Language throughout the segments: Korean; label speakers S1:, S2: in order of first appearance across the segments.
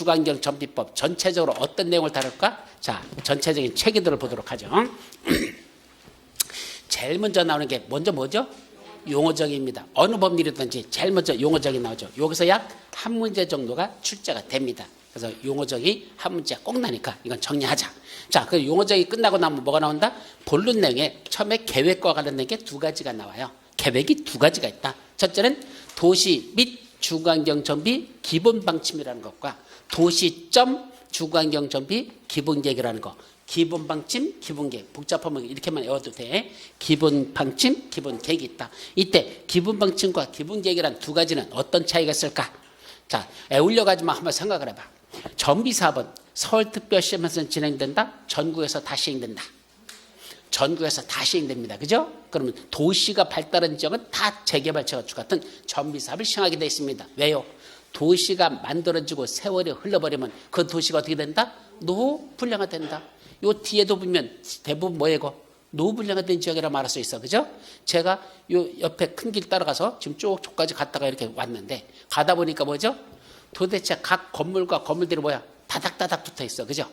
S1: 주관경 정비법 전체적으로 어떤 내용을 다룰까? 자, 전체적인 체계들을 보도록 하죠. 제일 먼저 나오는 게 먼저 뭐죠? 용어적입니다. 어느 법률이든지 제일 먼저 용어적이 나오죠. 여기서 약 한 문제 정도가 출제가 됩니다. 그래서 용어적이 한 문제 꼭 나니까 이건 정리하자. 자, 그 용어적이 끝나고 나면 뭐가 나온다? 본론 내용에 처음에 계획과 관련된 게 두 가지가 나와요. 계획이 두 가지가 있다. 첫째는 도시 및 주관경 정비 기본 방침이라는 것과 도시점 주관경 정비 기본 계획이라는 것. 기본 방침, 기본 계획. 복잡하면 이렇게만 외워도 돼. 기본 방침, 기본 계획이 있다. 이때 기본 방침과 기본 계획이란 두 가지는 어떤 차이가 있을까? 자, 애울려가지만 한번 생각을 해봐. 정비사업은 서울특별시에서 진행된다. 전국에서 다 시행된다. 전국에서 다 시행됩니다. 그죠? 그러면 도시가 발달한 지역은 다 재개발 재건축 같은 정비사업을 시행하게 되어 있습니다. 왜요? 도시가 만들어지고 세월이 흘러버리면 그 도시가 어떻게 된다? 노후불량화된다. 요 뒤에도 보면 대부분 뭐예요? 노후불량화된 지역이라 말할 수 있어. 그죠? 제가 요 옆에 큰 길 따라가서 지금 쭉까지 갔다가 이렇게 왔는데 가다 보니까 뭐죠? 도대체 각 건물과 건물들이 뭐야? 다닥다닥 붙어 있어. 그죠?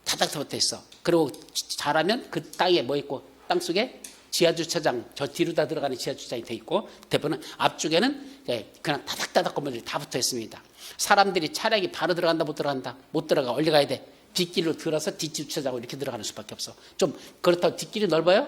S1: 다닥다닥 붙어 있어. 그리고 잘하면 그 땅에 뭐 있고 땅속에 지하주차장 저 뒤로 다 들어가는 지하주차장이 돼 있고 대부분 앞쪽에는 그냥 다닥다닥 건물들이 다 붙어 있습니다. 사람들이 차량이 바로 들어간다 못 들어간다? 못 들어가. 어디 가야 돼? 뒷길로 들어서 뒷주차장으로 이렇게 들어가는 수밖에 없어. 좀 그렇다고 뒷길이 넓어요?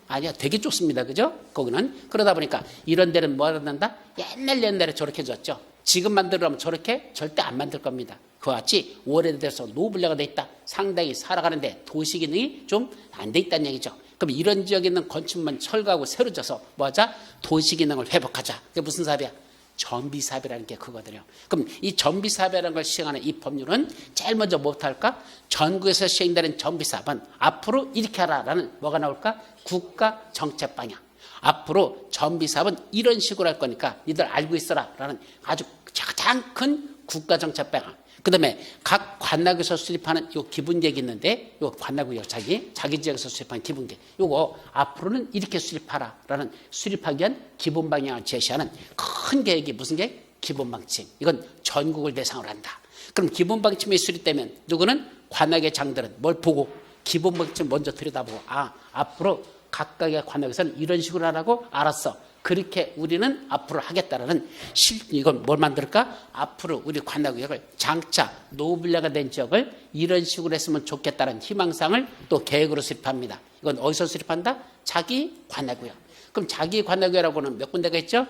S1: 아니야. 되게 좁습니다. 그죠? 거기는. 그러다 보니까 이런 데는 뭐 한다? 옛날에 저렇게 줬죠. 지금 만들려면 저렇게 절대 안 만들 겁니다. 그와 같이 오래돼서 노후불량화 돼 있다. 상당히 살아가는데 도시 기능이 좀 안 돼 있다는 얘기죠. 그럼 이런 지역에 있는 건축만 철거하고 새로 져서 뭐하자? 도시 기능을 회복하자. 그게 무슨 사업이야? 정비사업이라는 게 그거든요. 그럼 이 정비사업이라는 걸 시행하는 이 법률은 제일 먼저 뭐부터 할까? 전국에서 시행되는 정비사업은 앞으로 이렇게 하라라는 뭐가 나올까? 국가정책방향. 앞으로 정비사업은 이런 식으로 할 거니까 니들 알고 있어라라는 아주 가장 큰 국가정책방향. 그 다음에 각 관악에서 수립하는 요 기본계획이 있는데 요 관악구역 자기 지역에서 수립하는 기본계획 요거 앞으로는 이렇게 수립하라라는 수립하기 위한 기본 방향을 제시하는 큰 계획이 무슨 계획? 기본 방침. 이건 전국을 대상으로 한다. 그럼 기본 방침이 수립되면 누구는 관악의 장들은 뭘 보고 기본 방침 먼저 들여다보고 앞으로 각각의 관악에서는 이런 식으로 하라고 알았어. 그렇게 우리는 앞으로 하겠다라는 이건 뭘 만들까? 앞으로 우리 관악구역을 장차 노후불량화 된 지역을 이런 식으로 했으면 좋겠다는 희망사항을 또 계획으로 수립합니다. 이건 어디서 수립한다? 자기 관악구역. 그럼 자기 관악구역이라고는 몇 군데가 있죠?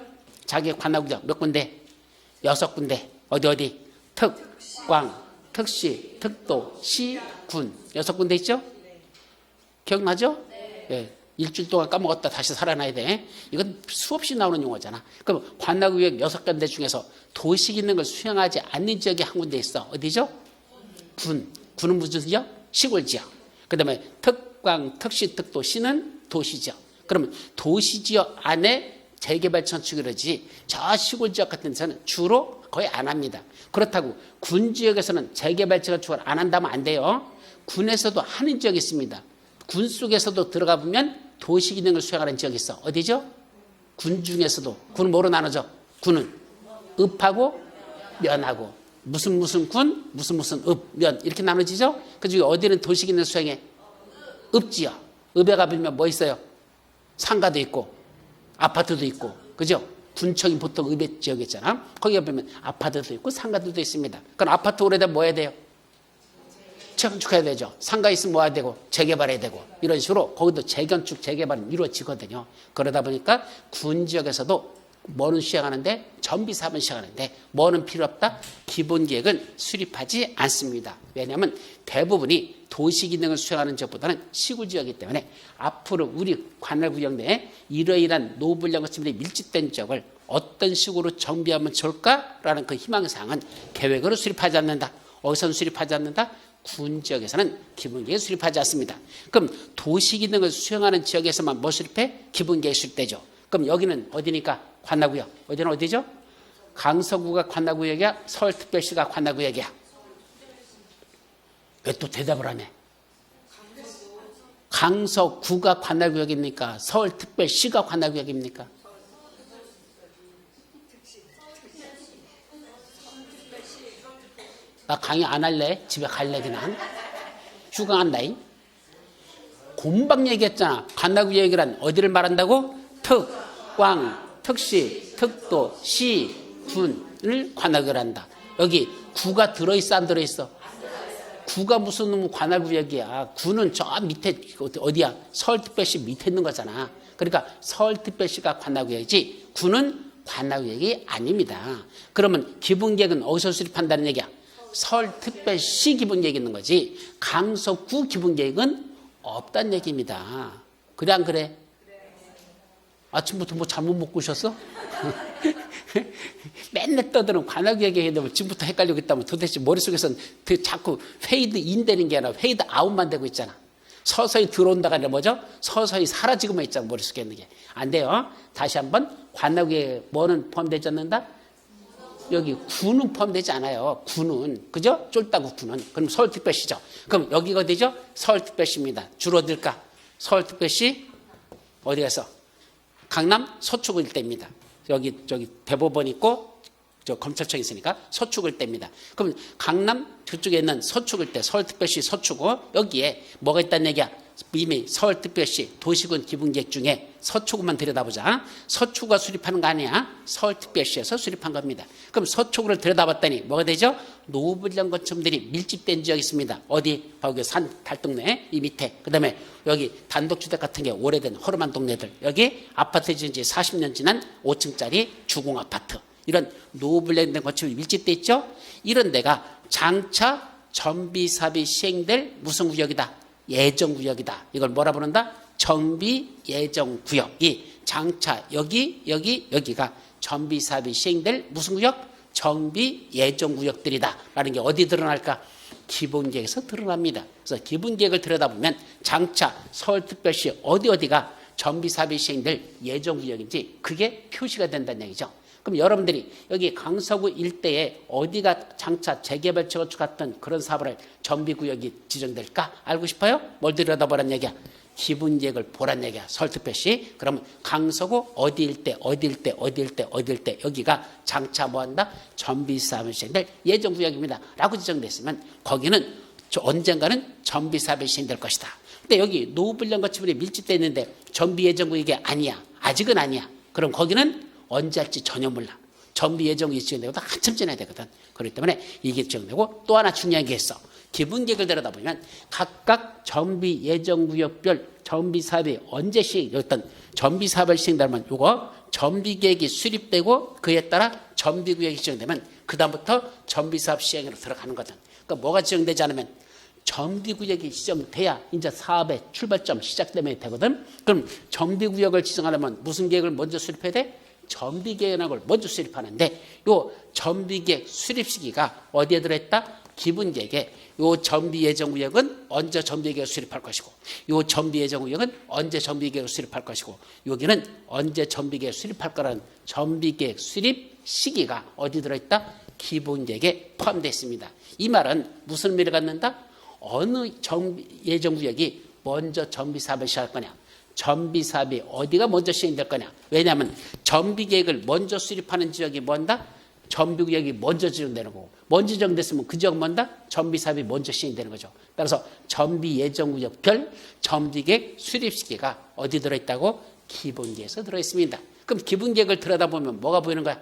S1: 자기 관악구역 몇 군데? 6군데. 어디? 특, 광, 특시, 특도, 시, 군. 6군데 있죠? 기억나죠? 네. 일주일 동안 까먹었다 다시 살아나야 돼. 이건 수없이 나오는 용어잖아. 그럼 관악구역 6군데 중에서 도시 기능을 수행하지 않는 지역이 한 군데 있어. 어디죠? 군. 군은 무슨 지역? 시골 지역. 그 다음에 특광, 특시, 특도, 시는 도시 지역. 그러면 도시 지역 안에 재개발 건축을 하지 저 시골 지역 같은 데서는 주로 거의 안 합니다. 그렇다고 군 지역에서는 재개발 건축을 안 한다면 안 돼요. 군에서도 하는 지역이 있습니다. 군 속에서도 들어가 보면 도시 기능을 수행하는 지역이 있어. 어디죠? 군 중에서도. 군은 뭐로 나눠져? 군은 읍하고 면하고 무슨 군, 무슨 읍, 면 이렇게 나눠지죠? 그중에 어디는 도시 기능 수행해? 읍지역. 읍에 가보면 뭐 있어요? 상가도 있고 아파트도 있고 그죠? 군청이 보통 읍의 지역이 있잖아. 거기 가보면 아파트도 있고 상가들도 있습니다. 그럼 아파트 오래되면 뭐 해야 돼요? 재건축해야 되죠. 상가 있으면 뭐 해야 되고 재개발해야 되고 이런 식으로 거기도 재건축 재개발은 이루어지거든요. 그러다 보니까 군 지역에서도 뭐는 시행하는데 정비사업은 시행하는데 뭐는 필요 없다? 기본 계획은 수립하지 않습니다. 왜냐하면 대부분이 도시 기능을 수행하는 지역보다는 시골 지역이기 때문에 앞으로 우리 관할구역 내에 이러이러한 노후불량화 때문에 밀집된 지역을 어떤 식으로 정비하면 좋을까라는 그 희망사항은 계획으로 수립하지 않는다. 어디서는 수립하지 않는다? 군 지역에서는 기본계획 수립하지 않습니다. 그럼 도시 기능을 수행하는 지역에서만 뭐 수립해? 기본계획 수립되죠. 그럼 여기는 어디니까? 관악구역. 어디는 어디죠? 강서구가 관악구역이야? 서울특별시가 관악구역이야? 왜 또 대답을 안 해? 강서구가 관악구역입니까? 서울특별시가 관악구역입니까? 나 강의 안 할래? 집에 갈래 그냥? 휴강 한다잉? 곰방 얘기했잖아. 관나구 얘기란 어디를 말한다고? 특, 광, 특시, 특도, 시, 군을 관나구를 한다. 여기 구가 들어있어 안 들어있어? 구가 무슨 놈의 관할구 얘기야. 구는 저 밑에 어디야? 서울특별시 밑에 있는 거잖아. 그러니까 서울특별시가 관할구 얘기지 구는 관할구 얘기 아닙니다. 그러면 기본계획은 어디서 수립한다는 얘기야? 서울특별시 기본계획이 있는 거지 강서구 기본계획은 없다는 얘기입니다. 그래 안 그래? 아침부터 뭐 잘못 먹고 오셨어? 맨날 떠드는 관할구 얘기했는데 지금부터 헷갈리고 있다면 도대체 머릿속에서는 자꾸 페이드 인 되는 게 아니라 페이드 아웃만 되고 있잖아. 서서히 들어온다가 아니라 뭐죠? 서서히 사라지고만 있잖아. 머릿속에 있는 게. 안 돼요. 다시 한번 관할구에 뭐는 포함되지 않는다? 여기 구는 포함되지 않아요. 구는. 그죠? 쫄따구 구는. 그럼 서울특별시죠. 그럼 여기가 어디죠? 서울특별시입니다. 주로 어딜까? 서울특별시 어디 가서? 강남 서초구 일대입니다. 여기 저기 대법원 있고 저 검찰청 있으니까 서초구 일대입니다. 그럼 강남 그쪽에 있는 서초구 일대 서울특별시 서초구 여기에 뭐가 있다는 얘기야? 이미 서울특별시 도시군 기본계획 중에 서초구만 들여다보자. 서초구가 수립하는 거 아니야. 서울특별시에서 수립한 겁니다. 그럼 서초구를 들여다봤더니 뭐가 되죠? 노블령 건축물들이 밀집된 지역이 있습니다. 어디? 바로 산 달동네 이 밑에. 그 다음에 여기 단독주택 같은 게 오래된 허름한 동네들. 여기 아파트 지은 지 40년 지난 5층짜리 주공아파트. 이런 노블령 건축물이 밀집돼 있죠. 이런 데가 장차 정비사업이 시행될 무슨 구역이다? 예정구역이다. 이걸 뭐라 부른다? 정비예정구역. 이 장차 여기가 정비사업이 시행될 무슨 구역? 정비예정구역들이다. 라는 게 어디 드러날까? 기본계획에서 드러납니다. 그래서 기본계획을 들여다보면 장차 서울특별시 어디가 정비사업이 시행될 예정구역인지 그게 표시가 된다는 얘기죠. 그럼 여러분들이 여기 강서구 일대에 어디가 장차 재개발 재건축 같은 그런 사업을 할 정비구역이 지정될까? 알고 싶어요? 뭘 들여다보란 얘기야? 기본계획을 보란 얘기야. 서울특별시. 그러면 강서구 어디 일대 여기가 장차 뭐한다? 정비사업이 시행될 예정구역입니다. 라고 지정됐으면 거기는 언젠가는 정비사업이 시행될 것이다. 근데 여기 노블령 건축물이 밀집되어 있는데 정비예정구역이 아니야. 아직은 아니야. 그럼 거기는 언제 할지 전혀 몰라. 정비예정이 지정되고도 한참 지나야 되거든. 그렇기 때문에 이게 지정되고 또 하나 중요한 게 있어. 기본계획을 들여다보면 각각 정비예정구역별 정비사업이 언제 시행됐던 정비사업을 시행되면 요거 정비계획이 수립되고 그에 따라 정비구역이 지정되면 그 다음부터 정비사업 시행으로 들어가는 거든. 그러니까 뭐가 지정되지 않으면 정비구역이 지정돼야 이제 사업의 출발점 시작되면 되거든. 그럼 정비구역을 지정하려면 무슨 계획을 먼저 수립해야 돼? 정비계획을 먼저 수립하는데 요 정비계획 수립 시기가 어디에 들어있다? 기본계획에 요 정비예정구역은 언제 정비계획을 수립할 것이고 요 정비예정구역은 언제 정비계획을 수립할 것이고 여기는 언제 정비계획을 수립할 거라는 정비계획 수립 시기가 어디 들어있다? 기본계획에 포함되어 있습니다. 이 말은 무슨 의미를 갖는다? 어느 예정구역이 먼저 정비사업을 시작할 거냐? 정비사업이 어디가 먼저 시행될 거냐? 왜냐하면 정비계획을 먼저 수립하는 지역이 뭔다? 정비구역이 먼저 지정되는 거고 먼저 지정됐으면 그 지역은 뭔다? 정비사업이 먼저 시행되는 거죠. 따라서 정비예정구역별 정비계획 수립 시기가 어디 들어있다고? 기본계획에서 들어있습니다. 그럼 기본계획을 들여다보면 뭐가 보이는 거야?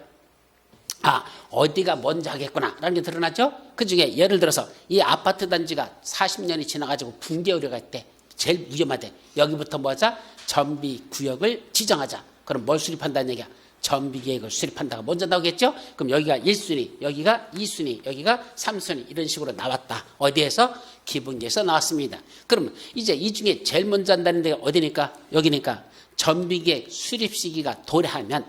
S1: 아, 어디가 먼저 하겠구나 라는 게 드러났죠. 그중에 예를 들어서 이 아파트 단지가 40년이 지나가지고 붕괴 우려가 있대. 제일 위험하대. 여기부터 뭐 하자? 정비구역을 지정하자. 그럼 뭘 수립한다는 얘기야? 정비계획을 수립한다가 먼저 나오겠죠. 그럼 여기가 1순위, 여기가 2순위, 여기가 3순위 이런 식으로 나왔다. 어디에서? 기본계획에서 나왔습니다. 그럼 이제 이 중에 제일 먼저 한다는 데가 어디니까? 여기니까 정비계획 수립 시기가 도래하면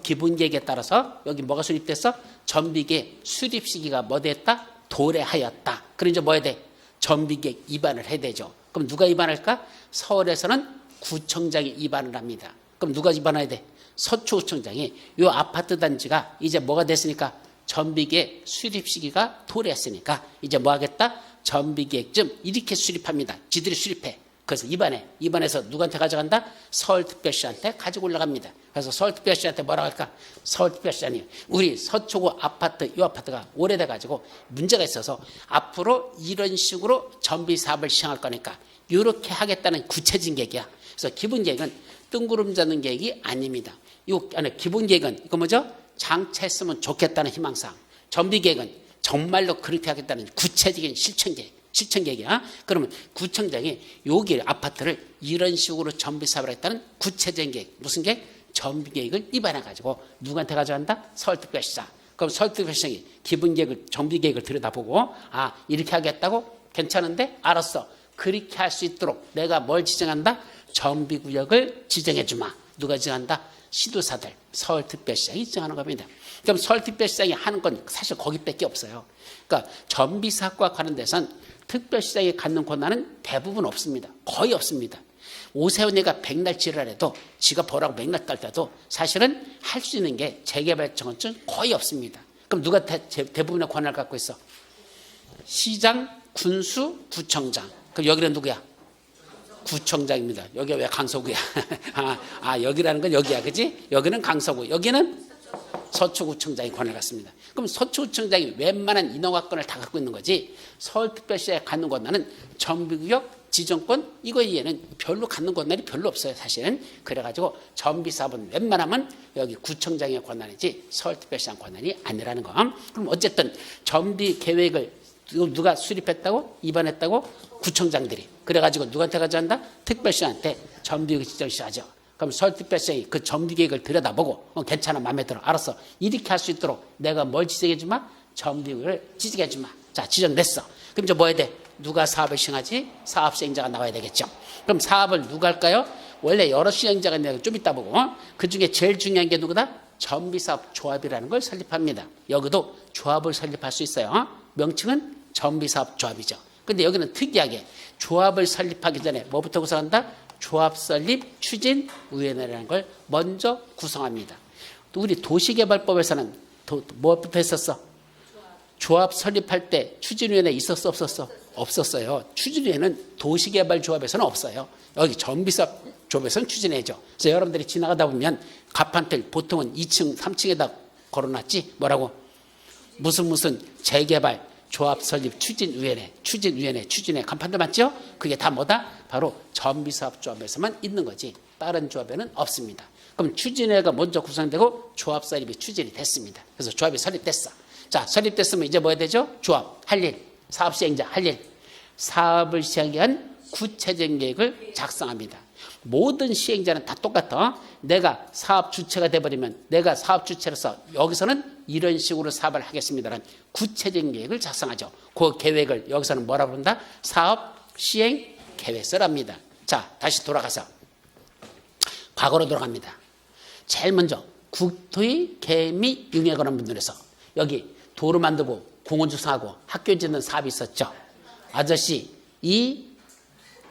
S1: 기본계획에 따라서 여기 뭐가 수립됐어? 정비계획 수립 시기가 뭐 됐다? 도래하였다. 그럼 이제 뭐 해야 돼? 정비계획 입안을 해야 되죠. 그럼 누가 입안할까? 서울에서는 구청장이 입안을 합니다. 그럼 누가 입안해야 돼? 서초구청장이 이 아파트 단지가 이제 뭐가 됐으니까 정비계획 수립 시기가 도래했으니까 이제 뭐 하겠다? 정비계획 좀 이렇게 수립합니다. 지들이 수립해. 그래서 입안에서 누구한테 가져간다? 서울특별시한테 가지고 올라갑니다. 그래서 서울특별시한테 뭐라고 할까? 서울특별시장님, 우리 서초구 아파트, 이 아파트가 오래돼 가지고 문제가 있어서 앞으로 이런 식으로 정비 사업을 시행할 거니까 이렇게 하겠다는 구체적인 계획이야. 그래서 기본 계획은 뜬구름 잡는 계획이 아닙니다. 이 안에 기본 계획은 이거 뭐죠? 장치했으면 좋겠다는 희망사항. 정비 계획은 정말로 그렇게 하겠다는 구체적인 실천 계획이야. 그러면 구청장이 여기 아파트를 이런 식으로 정비 사업을 했다는 구체적인 계획. 무슨 계획? 정비 계획을 입안해 가지고 누구한테 가져간다? 서울특별시장. 그럼 서울특별시장이 기본 계획을, 정비 계획을 들여다보고 이렇게 하겠다고? 괜찮은데? 알았어. 그렇게 할 수 있도록 내가 뭘 지정한다? 정비구역을 지정해 주마. 누가 지정한다? 시도사들, 서울특별시장이 지정하는 겁니다. 그럼 서울특별시장이 하는 건 사실 거기밖에 없어요. 그러니까 정비사업과 관련 데선 특별시장이 갖는 권한은 대부분 없습니다. 거의 없습니다. 오세훈이가 백날 지랄해도 지가 보라고 맥날 떨때도 사실은 할 수 있는 게 재개발청은 거의 없습니다. 그럼 누가 대부분의 권한을 갖고 있어? 시장, 군수, 구청장. 그럼 여기는 누구야? 구청장입니다. 여기가 왜 강서구야? 여기라는 건 여기야, 그지? 여기는 강서구, 여기는 서초구청장이 권한을 갖습니다. 그럼 서초구청장이 웬만한 인허가권을 다 갖고 있는 거지, 서울특별시에 갖는 권한은 정비구역 지정권 이거 이외에는 별로 갖는 권한이 별로 없어요, 사실은. 그래가지고 정비사업은 웬만하면 여기 구청장의 권한이지 서울특별시장 권한이 아니라는 거. 그럼 어쨌든 정비 계획을 누가 수립했다고? 입안했다고? 구청장들이. 그래가지고 누구한테 가져간다? 특별시한테 정비계획 지정시하죠. 그럼 서울특별시장이 그 정비계획을 들여다보고 괜찮아, 마음에 들어, 알았어, 이렇게 할 수 있도록 내가 뭘 지정해주마? 정비계획을 지정해주마. 자, 지정됐어. 그럼 이제 뭐 해야 돼? 누가 사업을 시행하지? 사업 시행자가 나와야 되겠죠. 그럼 사업을 누가 할까요? 원래 여러 시행자가 있는데 좀 이따 보고, 그중에 제일 중요한 게 누구다? 정비사업 조합이라는 걸 설립합니다. 여기도 조합을 설립할 수 있어요. 명칭은 정비사업 조합이죠. 근데 여기는 특이하게 조합을 설립하기 전에 뭐부터 구성한다? 조합 설립 추진위원회라는 걸 먼저 구성합니다. 또 우리 도시개발법에서는 뭐부터 했었어? 조합 설립할 때 추진위원회 있었어, 없었어? 없었어요. 추진위원회는 도시개발조합에서는 없어요. 여기 정비사업 조합에서는 추진해죠. 그래서 여러분들이 지나가다 보면 가판들 보통은 2층, 3층에다 걸어놨지. 뭐라고? 무슨 재개발 조합 설립 추진위원회, 추진회 간판들 맞죠? 그게 다 뭐다? 바로 정비사업 조합에서만 있는 거지 다른 조합에는 없습니다. 그럼 추진회가 먼저 구성되고 조합 설립이 추진이 됐습니다. 그래서 조합이 설립됐어. 자, 설립됐으면 이제 뭐 해야 되죠? 조합, 할 일, 사업 시행자, 할 일. 사업을 시행하기 위한 구체적인 계획을 작성합니다. 모든 시행자는 다 똑같아. 내가 사업 주체가 돼버리면 내가 사업 주체로서 여기서는 이런 식으로 사업을 하겠습니다라는 구체적인 계획을 작성하죠. 그 계획을 여기서는 뭐라 부른다? 사업 시행 계획서랍니다. 자, 다시 돌아가서 과거로 돌아갑니다. 제일 먼저 국토의 계획 및 용역에 관한 분들에서 여기 도로 만들고 공원 조성하고 학교 짓는 사업이 있었죠. 아저씨, 이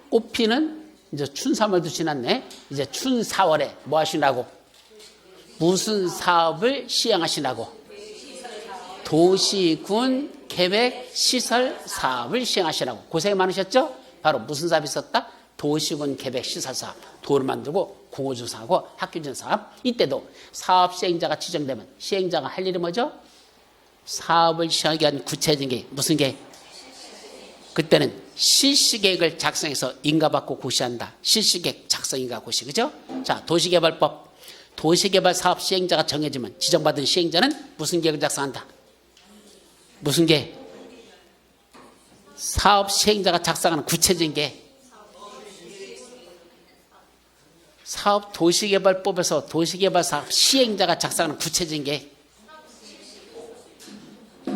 S1: 꽃피는 이제 춘 3월도 지났네. 이제 춘 4월에 뭐 하시라고? 무슨 사업을 시행하시라고? 도시군 계획 시설 사업을 시행하시라고. 고생 많으셨죠? 바로 무슨 사업이 있었다? 도시군 계획 시설 사업. 도를 만들고 공원 조성하고 학교 짓는 사업. 이때도 사업 시행자가 지정되면 시행자가 할 일이 뭐죠? 사업을 시행하기 위한 구체적인 계획. 무슨 계획? 그때는 실시계획을 작성해서 인가받고 고시한다. 실시계획 작성 인가 고시. 그죠? 자, 도시개발법. 도시개발 사업 시행자가 정해지면 지정받은 시행자는 무슨 계획을 작성한다? 무슨 계획? 사업 시행자가 작성하는 구체적인 계획. 사업 도시개발법에서 도시개발 사업 시행자가 작성하는 구체적인 계획.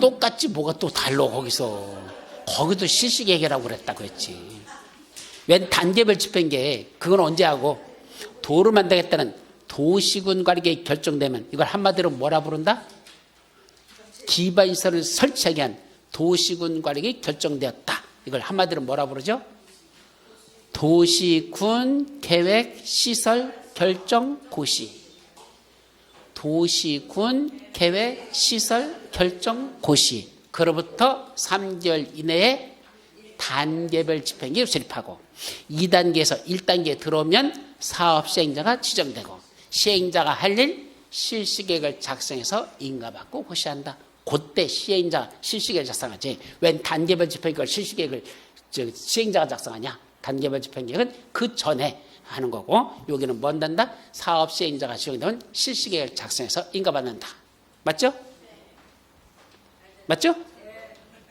S1: 똑같지 뭐가 또 달라 거기서. 거기도 실시계획이라고 그랬다고 했지. 웬 단계별 집회인 게 그건 언제 하고? 도를 만들겠다는 도시군 관리계획 결정되면 이걸 한마디로 뭐라 부른다? 기반시설을 설치하기 위한 도시군 관리계획 결정되었다. 이걸 한마디로 뭐라 부르죠? 도시군 계획 시설 결정 고시. 도시군 계획 시설 결정 고시. 그로부터 3개월 이내에 단계별 집행계획을 수립하고 2단계에서 1단계에 들어오면 사업 시행자가 지정되고 시행자가 할 일 실시계획을 작성해서 인가받고 고시한다. 그때 시행자가 실시계획을 작성하지. 웬 단계별 집행계획을 실시계획을 시행자가 작성하냐. 단계별 집행계획은 그 전에 하는 거고 여기는 뭔단다? 사업 시행자가 지정되면 실시계획을 작성해서 인가받는다. 맞죠? 맞죠?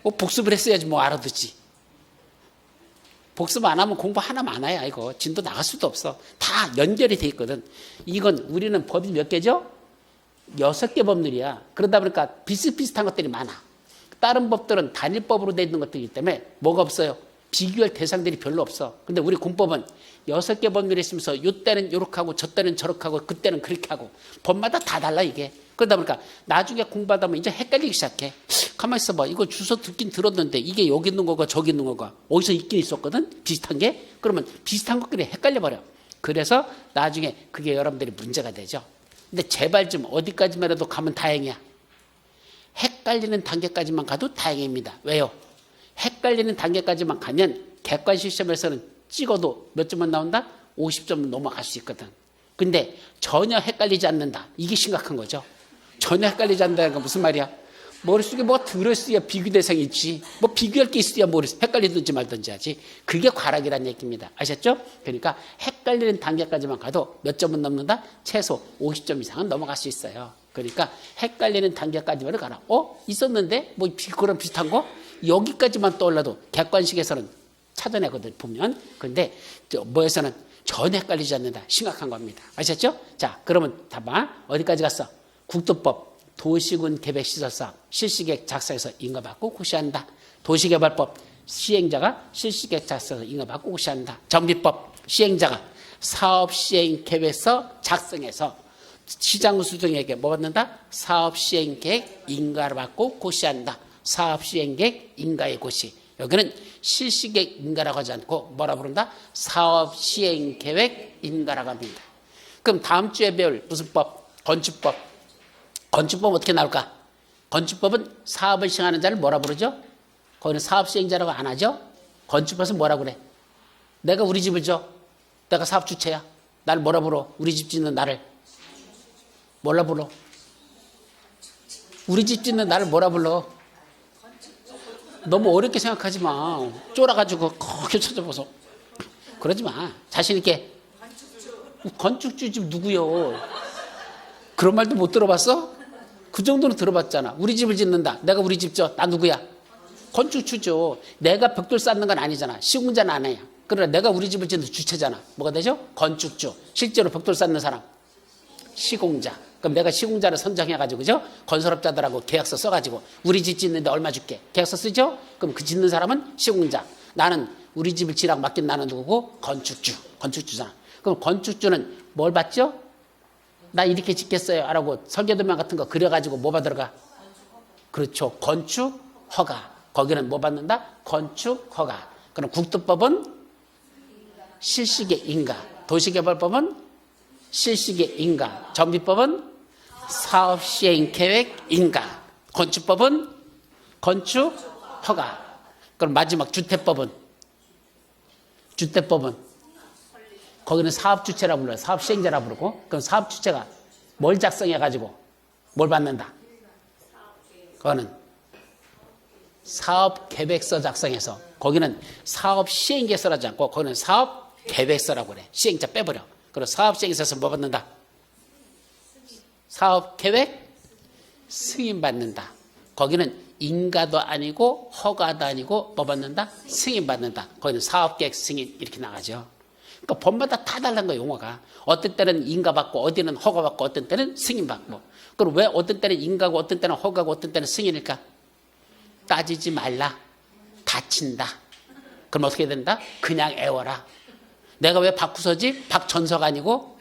S1: 복습을 했어야지 뭐 알아듣지. 복습 안 하면 공부 하나만 안 해야 이거 진도 나갈 수도 없어. 다 연결이 돼 있거든. 이건 우리는 법이 몇 개죠? 6개 법률이야. 그러다 보니까 비슷비슷한 것들이 많아. 다른 법들은 단일법으로 돼 있는 것들이기 때문에 뭐가 없어요? 비교할 대상들이 별로 없어. 근데 우리 군법은 6개 법률이 있으면서 이때는 요렇게 하고 저때는 저렇게 하고 그때는 그렇게 하고 법마다 다 달라 이게. 그러다 보니까 나중에 공부하다 보면 이제 헷갈리기 시작해. 가만히 있어봐. 이거 주소 듣긴 들었는데 이게 여기 있는 거가 저기 있는 거가 어디서 있긴 있었거든? 비슷한 게? 그러면 비슷한 것들이 헷갈려버려. 그래서 나중에 그게 여러분들이 문제가 되죠. 근데 제발 좀 어디까지만 해도 가면 다행이야. 헷갈리는 단계까지만 가도 다행입니다. 왜요? 헷갈리는 단계까지만 가면 객관식 시험에서는 찍어도 몇 점만 나온다? 50점은 넘어갈 수 있거든. 근데 전혀 헷갈리지 않는다. 이게 심각한 거죠. 전혀 헷갈리지 않는다는 건 무슨 말이야? 머릿속에 뭐가 들어있어야 비교 대상이 있지. 뭐 비교할 게 있어야 헷갈리든지 말든지 하지. 그게 과락이라는 얘기입니다. 아셨죠? 그러니까 헷갈리는 단계까지만 가도 몇 점은 넘는다? 최소 50점 이상은 넘어갈 수 있어요. 그러니까 헷갈리는 단계까지만 가라. 있었는데? 뭐 그런 비슷한 거? 여기까지만 떠올라도 객관식에서는 찾아내거든 보면. 근데 뭐에서는 전혀 헷갈리지 않는다. 심각한 겁니다. 아셨죠? 자, 그러면 봐봐. 어디까지 갔어? 국토법. 도시군 계획시설사업 실시계획 작성해서 인가받고 고시한다. 도시개발법 시행자가 실시계획 작성해서 인가받고 고시한다. 정비법 시행자가 사업시행계획서 작성해서 시장수정에게 뭐 받는다? 사업시행계획 인가를 받고 고시한다. 사업시행계획 인가의 고시. 여기는 실시계획 인가라고 하지 않고 뭐라 부른다? 사업시행계획 인가라고 합니다. 그럼 다음 주에 배울 무슨 법? 건축법. 건축법 어떻게 나올까? 건축법은 사업을 시행하는 자를 뭐라 부르죠? 거기는 사업시행자라고 안 하죠? 건축법에서 뭐라 그래? 내가 우리 집을 줘. 내가 사업 주체야. 나를 뭐라 불러? 우리 집 짓는 나를 뭐라 불러? 우리 집 짓는 나를 뭐라 불러? 너무 어렵게 생각하지 마. 쫄아가지고 거기 찾아보소. 그러지 마. 자신 있게. 건축주 집 누구요? 그런 말도 못 들어봤어? 그 정도는 들어봤잖아. 우리 집을 짓는다. 내가 우리 집 져. 나 누구야? 건축주죠. 내가 벽돌 쌓는 건 아니잖아. 시공자는 안 해요. 그러나 내가 우리 집을 짓는 주체잖아. 뭐가 되죠? 건축주. 실제로 벽돌 쌓는 사람. 시공자. 그럼 내가 시공자를 선정해가지고, 그죠? 건설업자들하고 계약서 써가지고, 우리 집 짓는데 얼마 줄게. 계약서 쓰죠? 그럼 그 짓는 사람은 시공자. 나는 우리 집을 지라고 맡긴 나는 누구고? 건축주. 건축주잖아. 그럼 건축주는 뭘 받죠? 나 이렇게 짓겠어요. 라고 설계도면 같은 거 그려가지고 뭐 받으러가? 그렇죠. 건축 허가. 거기는 뭐 받는다? 건축 허가. 그럼 국토법은 실시계 인가. 도시개발법은 실시계 인가. 정비법은 사업시행계획 인가. 건축법은 건축 허가. 그럼 마지막 주택법은? 주택법은? 거기는 사업주체라 불러요. 사업시행자라 부르고. 그럼 사업주체가 뭘 작성해가지고 뭘 받는다? 그거는 사업계획서 작성해서 거기는 사업시행계획서라지 않고 거기는 사업계획서라고 그래. 시행자 빼버려. 그리고 사업시행계획서에서 뭐 받는다? 사업계획 승인받는다. 거기는 인가도 아니고 허가도 아니고 뭐 받는다? 승인받는다. 거기는 사업계획 승인 이렇게 나가죠. 그러니까 법마다 다 다른 거예요, 용어가. 어떤 때는 인가받고, 어디는 허가받고, 어떤 때는 승인받고. 그럼 왜 어떤 때는 인가고, 어떤 때는 허가고, 어떤 때는 승인일까? 따지지 말라. 다친다. 그럼 어떻게 된다? 그냥 애워라. 내가 왜 박후서지? 박전서가 아니고?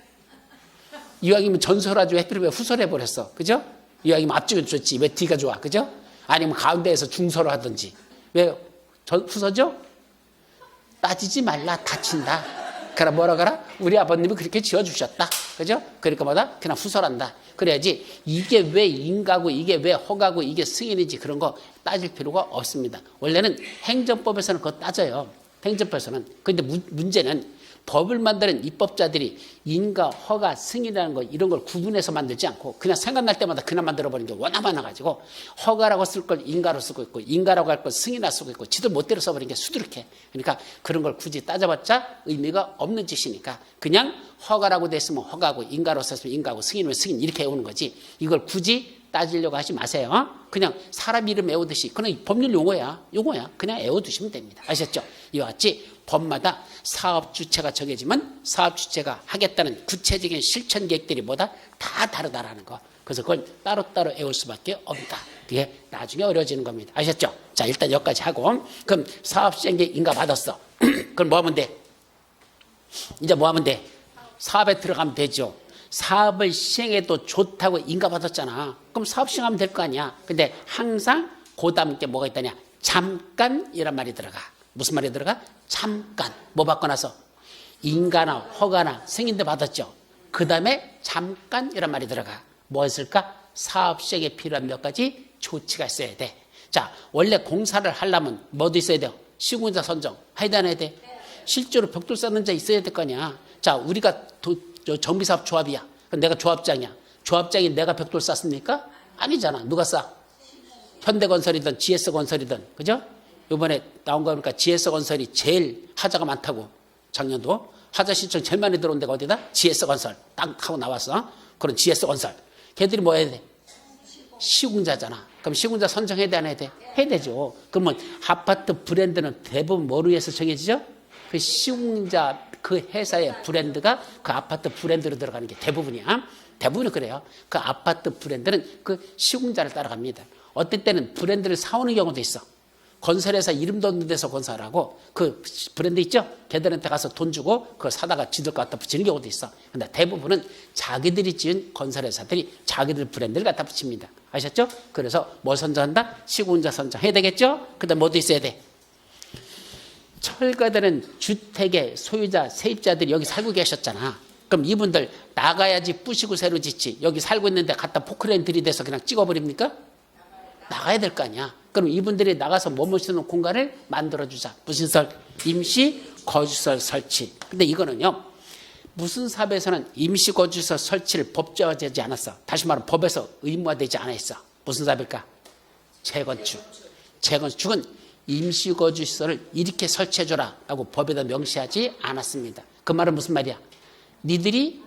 S1: 이왕이면 전서라지 왜 후서를 해버렸어. 그죠? 이왕이면 앞쪽에 줬지. 왜 뒤가 좋아. 그죠? 아니면 가운데에서 중서로 하든지. 왜 후서죠? 따지지 말라. 다친다. 그럼 뭐라 그라? 우리 아버님이 그렇게 지어주셨다. 그죠? 그러니까 뭐다? 그냥 후설한다. 그래야지 이게 왜 인가고 이게 왜 허가고 이게 승인인지 그런 거 따질 필요가 없습니다. 원래는 행정법에서는 그거 따져요. 행정법에서는. 근데 문제는 법을 만드는 입법자들이 인가, 허가, 승인이라는 거 이런 걸 구분해서 만들지 않고 그냥 생각날 때마다 그냥 만들어버리는 게 워낙 많아가지고 허가라고 쓸 걸 인가로 쓰고 있고 인가라고 할 걸 승인이라 쓰고 있고 지들 멋대로 써버리는 게 수두룩해. 그러니까 그런 걸 굳이 따져봤자 의미가 없는 짓이니까 그냥 허가라고 돼 있으면 허가고 인가로 썼으면 인가고 승인이면 승인 이렇게 외우는 거지 이걸 굳이 따지려고 하지 마세요. 그냥 사람 이름 외우듯이 그냥 법률 용어야. 그냥 외워두시면 됩니다. 아셨죠? 이와 같이 법마다 사업 주체가 정해지면 사업 주체가 하겠다는 구체적인 실천 계획들이 뭐다? 다 다르다라는 거. 그래서 그걸 따로따로 외울 수밖에 없다. 그게 나중에 어려워지는 겁니다. 아셨죠? 자, 일단 여기까지 하고 그럼 사업 시행계 인가 받았어. 그럼 뭐 하면 돼? 이제 뭐 하면 돼? 사업에 들어가면 되죠. 사업을 시행해도 좋다고 인가받았잖아. 그럼 사업 시행하면 될 거 아니야. 근데 항상 그 다음 게 뭐가 있다냐. 잠깐이란 말이 들어가. 무슨 말이 들어가? 잠깐. 뭐 받고 나서? 인가나 허가나 승인도 받았죠. 그 다음에 잠깐이란 말이 들어가. 뭐 했을까? 사업 시행에 필요한 몇 가지 조치가 있어야 돼. 자, 원래 공사를 하려면 뭐도 있어야 돼요? 시공자 선정. 해야 돼, 안 해야 돼? 실제로 벽돌 쌓는 자 있어야 될 거 아니야. 자, 우리가 정비사업 조합이야. 내가 조합장이야. 조합장이 내가 벽돌 쌌습니까? 아니잖아. 누가 싸? 현대건설이든 GS건설이든. 그죠? 이번에 나온 거 보니까 GS건설이 제일 하자가 많다고. 작년도. 하자 신청 제일 많이 들어온 데가 어디다? GS건설. 딱 하고 나왔어. 그런 GS건설. 걔들이 뭐 해야 돼? 시공자잖아. 그럼 시공자 선정해야 돼, 안 해야 돼? 해야 되죠. 그러면 아파트 브랜드는 대부분 뭐로 해서 정해지죠? 그 시공자 그 회사의 브랜드가 그 아파트 브랜드로 들어가는 게 대부분이야. 대부분은 그래요. 그 아파트 브랜드는 그 시공자를 따라갑니다. 어떤 때는 브랜드를 사오는 경우도 있어. 건설회사 이름도 없는 데서 건설을 하고 그 브랜드 있죠? 걔들한테 가서 돈 주고 그걸 사다가 지들 갖다 붙이는 경우도 있어. 근데 대부분은 자기들이 지은 건설회사들이 자기들 브랜드를 갖다 붙입니다. 아셨죠? 그래서 뭐 선정한다? 시공자 선정해야 되겠죠? 그 다음 뭐도 있어야 돼? 철거되는 주택의 소유자, 세입자들이 여기 살고 계셨잖아. 그럼 이분들 나가야지 부시고 새로 짓지. 여기 살고 있는데 갖다 포크레인 들이대서 그냥 찍어버립니까? 나가야 될 거 아니야. 그럼 이분들이 나가서 머물 수 있는 공간을 만들어주자. 무슨 설? 임시 거주설 설치. 근데 이거는요. 무슨 사업에서는 임시 거주설 설치를 법제화되지 않았어. 다시 말하면 법에서 의무화되지 않았어. 무슨 사업일까? 재건축. 재건축은 임시거주시설을 이렇게 설치해줘라 라고 법에다 명시하지 않았습니다. 그 말은 무슨 말이야? 니들이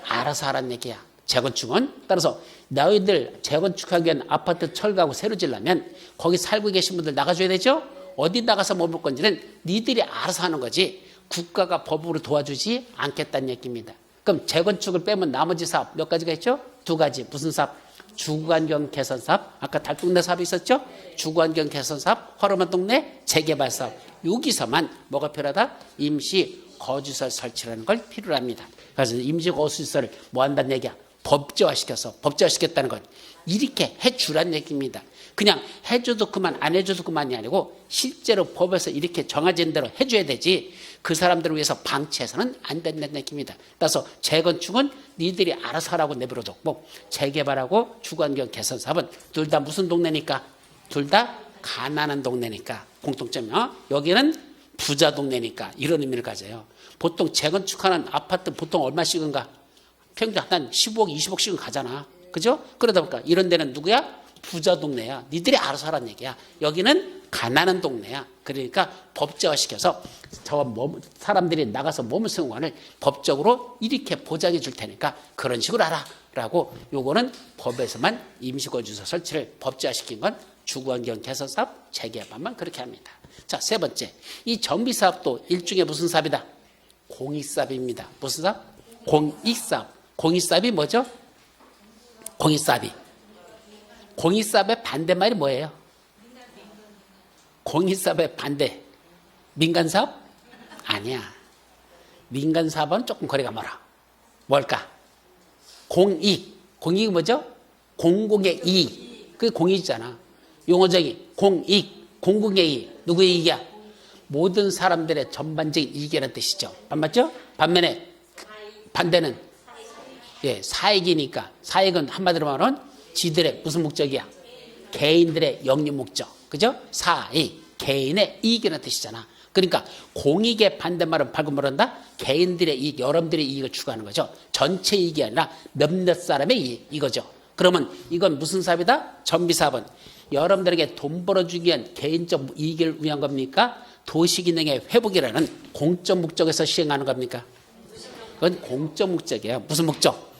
S1: 알아서 하라는 얘기야. 재건축은. 따라서 너희들 재건축하기 위한 아파트 철거하고 새로 지려면 거기 살고 계신 분들 나가줘야 되죠? 어디 나가서 머물 건지는 니들이 알아서 하는 거지 국가가 법으로 도와주지 않겠다는 얘기입니다. 그럼 재건축을 빼면 나머지 사업 몇 가지가 있죠? 두 가지. 무슨 사업? 주거환경 개선 사업, 아까 달동네 사업이 있었죠? 주거환경 개선 사업, 허름한 동네 재개발 사업. 여기서만 뭐가 필요하다? 임시 거주시설 설치라는 걸 필요로 합니다. 그래서 임시 거주시설을 뭐 한다는 얘기야? 법제화시켜서, 법제화시켰다는 건 이렇게 해주라는 얘기입니다. 그냥 해줘도 그만, 안 해줘도 그만이 아니고 실제로 법에서 이렇게 정해진 대로 해줘야 되지 그 사람들을 위해서 방치해서는 안 된다는 얘기입니다. 따라서 재건축은 니들이 알아서 하라고 내버려뒀고 재개발하고 주거환경 개선 사업은 둘 다 무슨 동네니까? 둘 다 가난한 동네니까 공통점이요. 여기는 부자 동네니까 이런 의미를 가져요. 보통 재건축하는 아파트 보통 얼마씩인가? 평균 한 15억, 20억씩은 가잖아. 그죠? 그러다 보니까 이런 데는 누구야? 부자 동네야. 니들이 알아서 하라는 얘기야. 여기는 가난한 동네야. 그러니까 법제화시켜서 저 사람들이 나가서 머물 수 있는 공간을 법적으로 이렇게 보장해 줄 테니까 그런 식으로 하라. 라고 요거는 법에서만 임시거주소 설치를 법제화시킨 건 주거환경 개선사업, 재개발만 그렇게 합니다. 자, 세 번째. 이 정비사업도 일종의 무슨 사업이다? 공익사업입니다. 무슨 사업? 공익사업. 공익사업이 뭐죠? 공익사업이. 공익사업의 반대말이 뭐예요? 공익사업의 반대. 민간사업? 아니야. 민간사업은 조금 거리가 멀어. 뭘까? 공익. 공익이 뭐죠? 공공의 이익. 그게 공익이잖아. 용어적인 공익. 공공의 이익. 누구의 이익이야? 모든 사람들의 전반적인 이익이라는 뜻이죠. 맞죠? 반면에 반대는 예, 사익이니까. 사익은 한마디로 말하면 지들의 무슨 목적이야? 개인들의 영유 목적. 그죠? 사익. 개인의 이익이라는 뜻이잖아. 그러니까 공익의 반대말은 바로 뭐란다? 개인들의 이익, 여러분들의 이익을 추구하는 거죠. 전체 이익이 아니라 몇몇 사람의 이익, 이거죠. 그러면 이건 무슨 사업이다? 전비사업은 여러분들에게 돈 벌어주기 위한 개인적 이익을 위한 겁니까? 도시기능의 회복이라는 공적 목적에서 시행하는 겁니까? 그건 공적 목적이에요. 무슨 목적?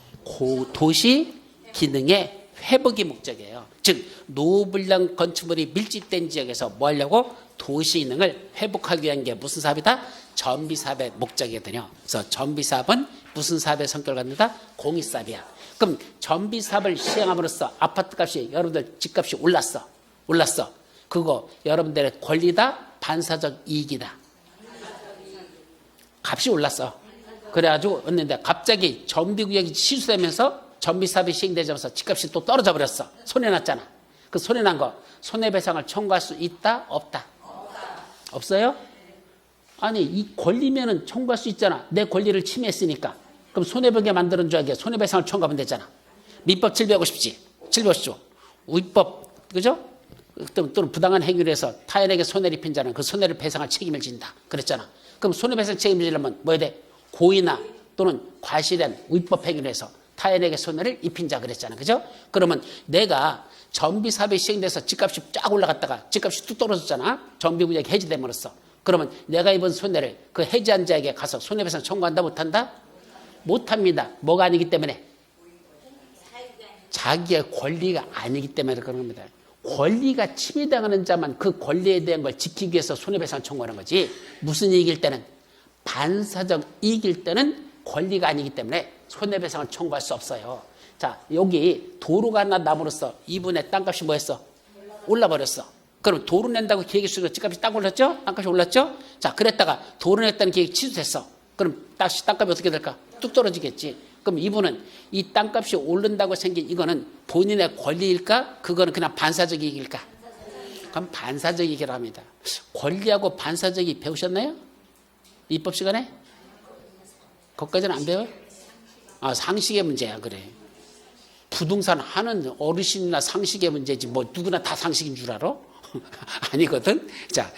S1: 도시기능의 회복이 목적이에요. 즉 노후불량 건축물이 밀집된 지역에서 뭐 하려고? 도시기능을 회복하기 위한 게 무슨 사업이다? 전비사업의 목적이거든요. 그래서 전비사업은 무슨 사업의 성격을 갖는다? 공익사업이야. 그럼 전비사업을 시행함으로써 아파트값이 여러분들 집값이 올랐어. 그거 여러분들의 권리다? 반사적 이익이다? 값이 올랐어. 그래가지고 얻는데 갑자기 전비구역이 취소되면서 전비사업이 시행되자면서 집값이 또 떨어져 버렸어. 손해났잖아. 그 손해난 거 손해배상을 청구할 수 있다? 없다? 없어요? 아니 이 권리면은 청구할 수 있잖아. 내 권리를 침해했으니까. 그럼 손해보게 만드는 줄 알게 손해배상을 청구하면 되잖아. 민법 750지. 750조. 위법 그죠? 또는 부당한 행위를 해서 타인에게 손해를 입힌 자는 그 손해를 배상할 책임을 진다. 그랬잖아. 그럼 손해배상 책임을 지려면 뭐 해야 돼? 고의나 또는 과실한 위법 행위를 해서 타인에게 손해를 입힌 자 그랬잖아. 그죠? 그러면 내가 전비사업이 시행돼서 집값이 쫙 올라갔다가 집값이 뚝 떨어졌잖아. 전비구역이 해지됨으로써. 그러면 내가 입은 손해를 그 해지한 자에게 가서 손해배상 청구한다 못한다? 못합니다. 뭐가 아니기 때문에? 자기의 권리가 아니기 때문에 그런 겁니다. 권리가 침해당하는 자만 그 권리에 대한 걸 지키기 위해서 손해배상 청구하는 거지. 무슨 이익일 때는? 반사적 이익일 때는 권리가 아니기 때문에 손해배상을 청구할 수 없어요. 자, 여기 도로가 하나 남으로써 이분의 땅값이 뭐였어? 올라버렸어. 그럼 도로 낸다고 계획이 수익 집값이 딱 올랐죠? 땅값이 올랐죠? 자, 그랬다가 도로 냈다는 계획이 취소됐어. 그럼 다시 땅값이 어떻게 될까? 뚝 떨어지겠지. 그럼 이분은 이 땅값이 오른다고 생긴 이거는 본인의 권리일까? 그거는 그냥 반사적 이익일까? 그럼 반사적 이익이라고 합니다. 권리하고 반사적 이익 배우셨나요? 입법 시간에? 거기까지는 안 배워요? 아, 상식의 문제야, 그래. 부동산 하는 어르신이나 상식의 문제지, 뭐, 누구나 다 상식인 줄 알아? 아니거든? 자,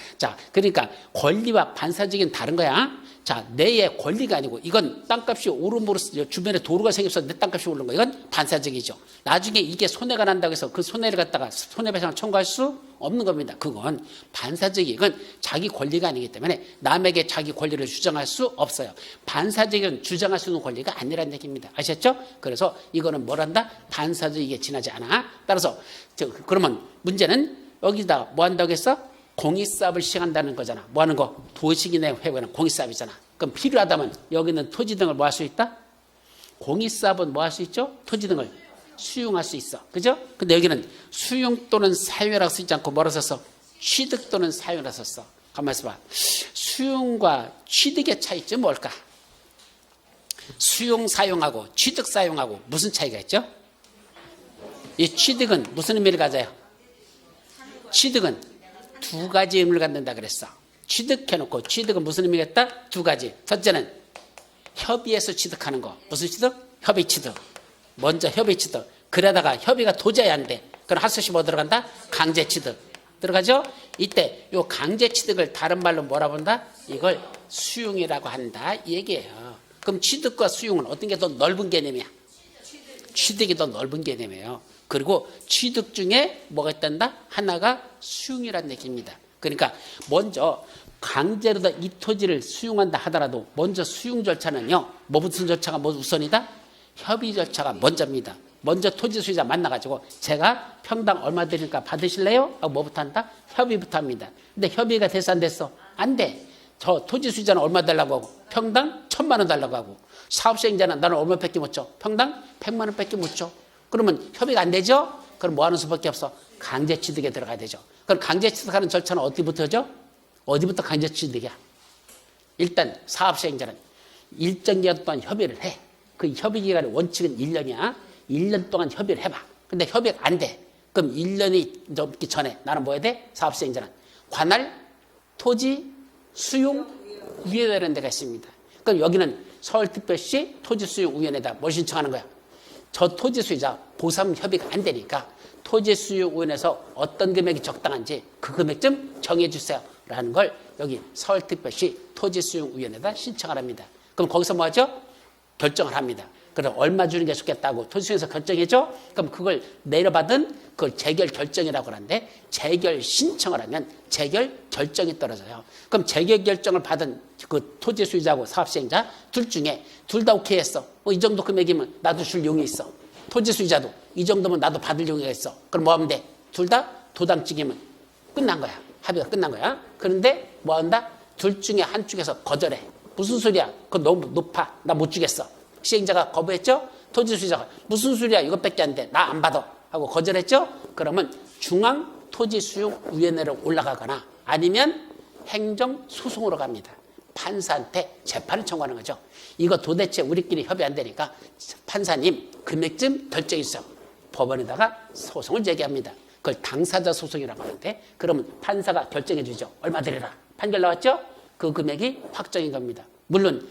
S1: 그러니까 권리와 반사적인 다른 거야. 자, 내의 권리가 아니고, 이건 땅값이 오름으로써 주변에 도로가 생겨서 내 땅값이 오른 거. 이건 반사적이죠. 나중에 이게 손해가 난다고 해서 그 손해를 갖다가 손해배상을 청구할 수 없는 겁니다. 그건 반사적인, 이건 자기 권리가 아니기 때문에 남에게 자기 권리를 주장할 수 없어요. 반사적인 주장할 수 있는 권리가 아니라는 얘기입니다. 아셨죠? 그래서 이거는 뭐란다? 반사적이게 지나지 않아. 따라서, 그러면 문제는 여기다 뭐 한다고 했어? 공익사업을 시행한다는 거잖아. 뭐 하는 거? 도시기능 회복하는 공익사업이잖아. 그럼 필요하다면 여기는 토지 등을 뭐 할 수 있다? 공익사업은 뭐 할 수 있죠? 토지 등을 수용할 수 있어. 그죠? 근데 여기는 수용 또는 사용이라고 쓰지 않고 뭐라 썼어? 취득 또는 사용이라고 썼어. 가만히 있어봐. 수용과 취득의 차이점은 뭘까? 수용 사용하고 취득 사용하고 무슨 차이가 있죠? 이 취득은 무슨 의미를 가져요? 취득은 두 가지 의미를 갖는다 그랬어. 취득해놓고 취득은 무슨 의미겠다? 두 가지. 첫째는 협의해서 취득하는 거. 무슨 취득? 협의 취득. 먼저 협의 취득. 그러다가 협의가 도저히 안 돼. 그럼 할 수 없이 뭐 들어간다? 강제 취득. 들어가죠? 이때 요 강제 취득을 다른 말로 뭐라 본다? 이걸 수용이라고 한다. 이 얘기예요. 그럼 취득과 수용은 어떤 게 더 넓은 개념이야? 취득이 더 넓은 개념이에요. 그리고 취득 중에 뭐가 있단다? 하나가 수용이라는 얘기입니다. 그러니까 먼저 강제로 이 토지를 수용한다 하더라도 먼저 수용 절차는요. 뭐 무슨 절차가 뭐 우선이다? 협의 절차가 먼저입니다. 먼저 토지 수요자 만나가지고 제가 평당 얼마 드리니까 받으실래요? 하고 뭐부터 한다? 협의부터 합니다. 근데 협의가 됐어 안 됐어? 안 돼. 저 토지 수요자는 얼마 달라고 하고 평당 1,000만 원 달라고 하고 사업시행자는 나는 얼마밖에 못 줘? 평당 100만 원밖에 못 줘. 그러면 협의가 안 되죠? 그럼 뭐 하는 수밖에 없어? 강제 취득에 들어가야 되죠. 그럼 강제 취득하는 절차는 어디부터죠? 어디부터 강제 취득이야? 일단 사업시행자는 일정 기간 동안 협의를 해. 그 협의 기간의 원칙은 1년이야. 1년 동안 협의를 해봐. 근데 협의가 안 돼. 그럼 1년이 넘기 전에 나는 뭐 해야 돼? 사업시행자는 관할 토지 수용 위원회라는 데가 있습니다. 그럼 여기는 서울특별시 토지수용위원회에다 뭘 신청하는 거야? 저 토지수요자 보상 협의가 안 되니까 토지수용위원회에서 어떤 금액이 적당한지 그 금액 좀 정해주세요 라는 걸 여기 서울특별시 토지수용위원회에다 신청하랍니다. 그럼 거기서 뭐 하죠? 결정을 합니다. 그럼 얼마 주는 게 좋겠다고 토지수용에서 결정해줘? 그럼 그걸 내려받은 그걸 재결 결정이라고 하는데 재결 신청을 하면 재결 결정이 떨어져요. 그럼 재결 결정을 받은 그 토지 수요자하고 사업시행자 둘 중에 둘 다 오케이 했어. 이 정도 금액이면 나도 줄 용이 있어. 토지 수요자도 이 정도면 나도 받을 용의가 있어. 그럼 뭐 하면 돼? 둘 다 도당증이면 끝난 거야. 합의가 끝난 거야. 그런데 뭐 한다? 둘 중에 한쪽에서 거절해. 무슨 소리야? 그거 너무 높아. 나 못 주겠어. 시행자가 거부했죠? 토지 수요자가 무슨 소리야? 이것밖에 안 돼. 나 안 받아. 하고 거절했죠? 그러면 중앙토지수용위원회로 올라가거나 아니면 행정소송으로 갑니다. 판사한테 재판을 청구하는 거죠. 이거 도대체 우리끼리 협의 안 되니까 판사님 금액 좀 결정해 주세요. 법원에다가 소송을 제기합니다. 그걸 당사자 소송이라고 하는데 그러면 판사가 결정해 주죠. 얼마 드려라. 판결 나왔죠? 그 금액이 확정인 겁니다. 물론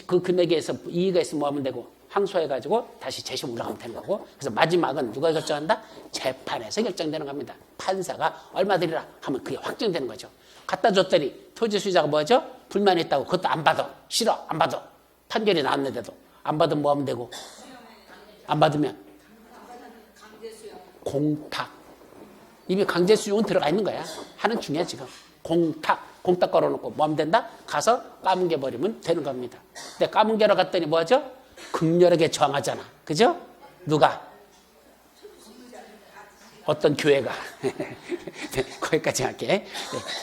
S1: 그 금액에서 이의가 있으면 뭐 하면 되고 항소해가지고 다시 재심 올라가면 되는 거고 그래서 마지막은 누가 결정한다? 재판에서 결정되는 겁니다. 판사가 얼마 드리라 하면 그게 확정되는 거죠. 갖다 줬더니 토지 수요자가 뭐죠? 불만이 있다고 그것도 안 받아. 싫어. 안 받아. 판결이 나왔는데도 안 받으면 뭐 하면 되고 안 받으면 공탁. 이미 강제 수용은 들어가 있는 거야. 하는 중이야 지금. 공탁 걸어놓고 뭐 하면 된다? 가서 까문개 버리면 되는 겁니다. 근데 까문개로 갔더니 뭐죠? 극렬하게 저항하잖아. 그죠? 누가? 어떤 교회가. 거기까지 할게. 네,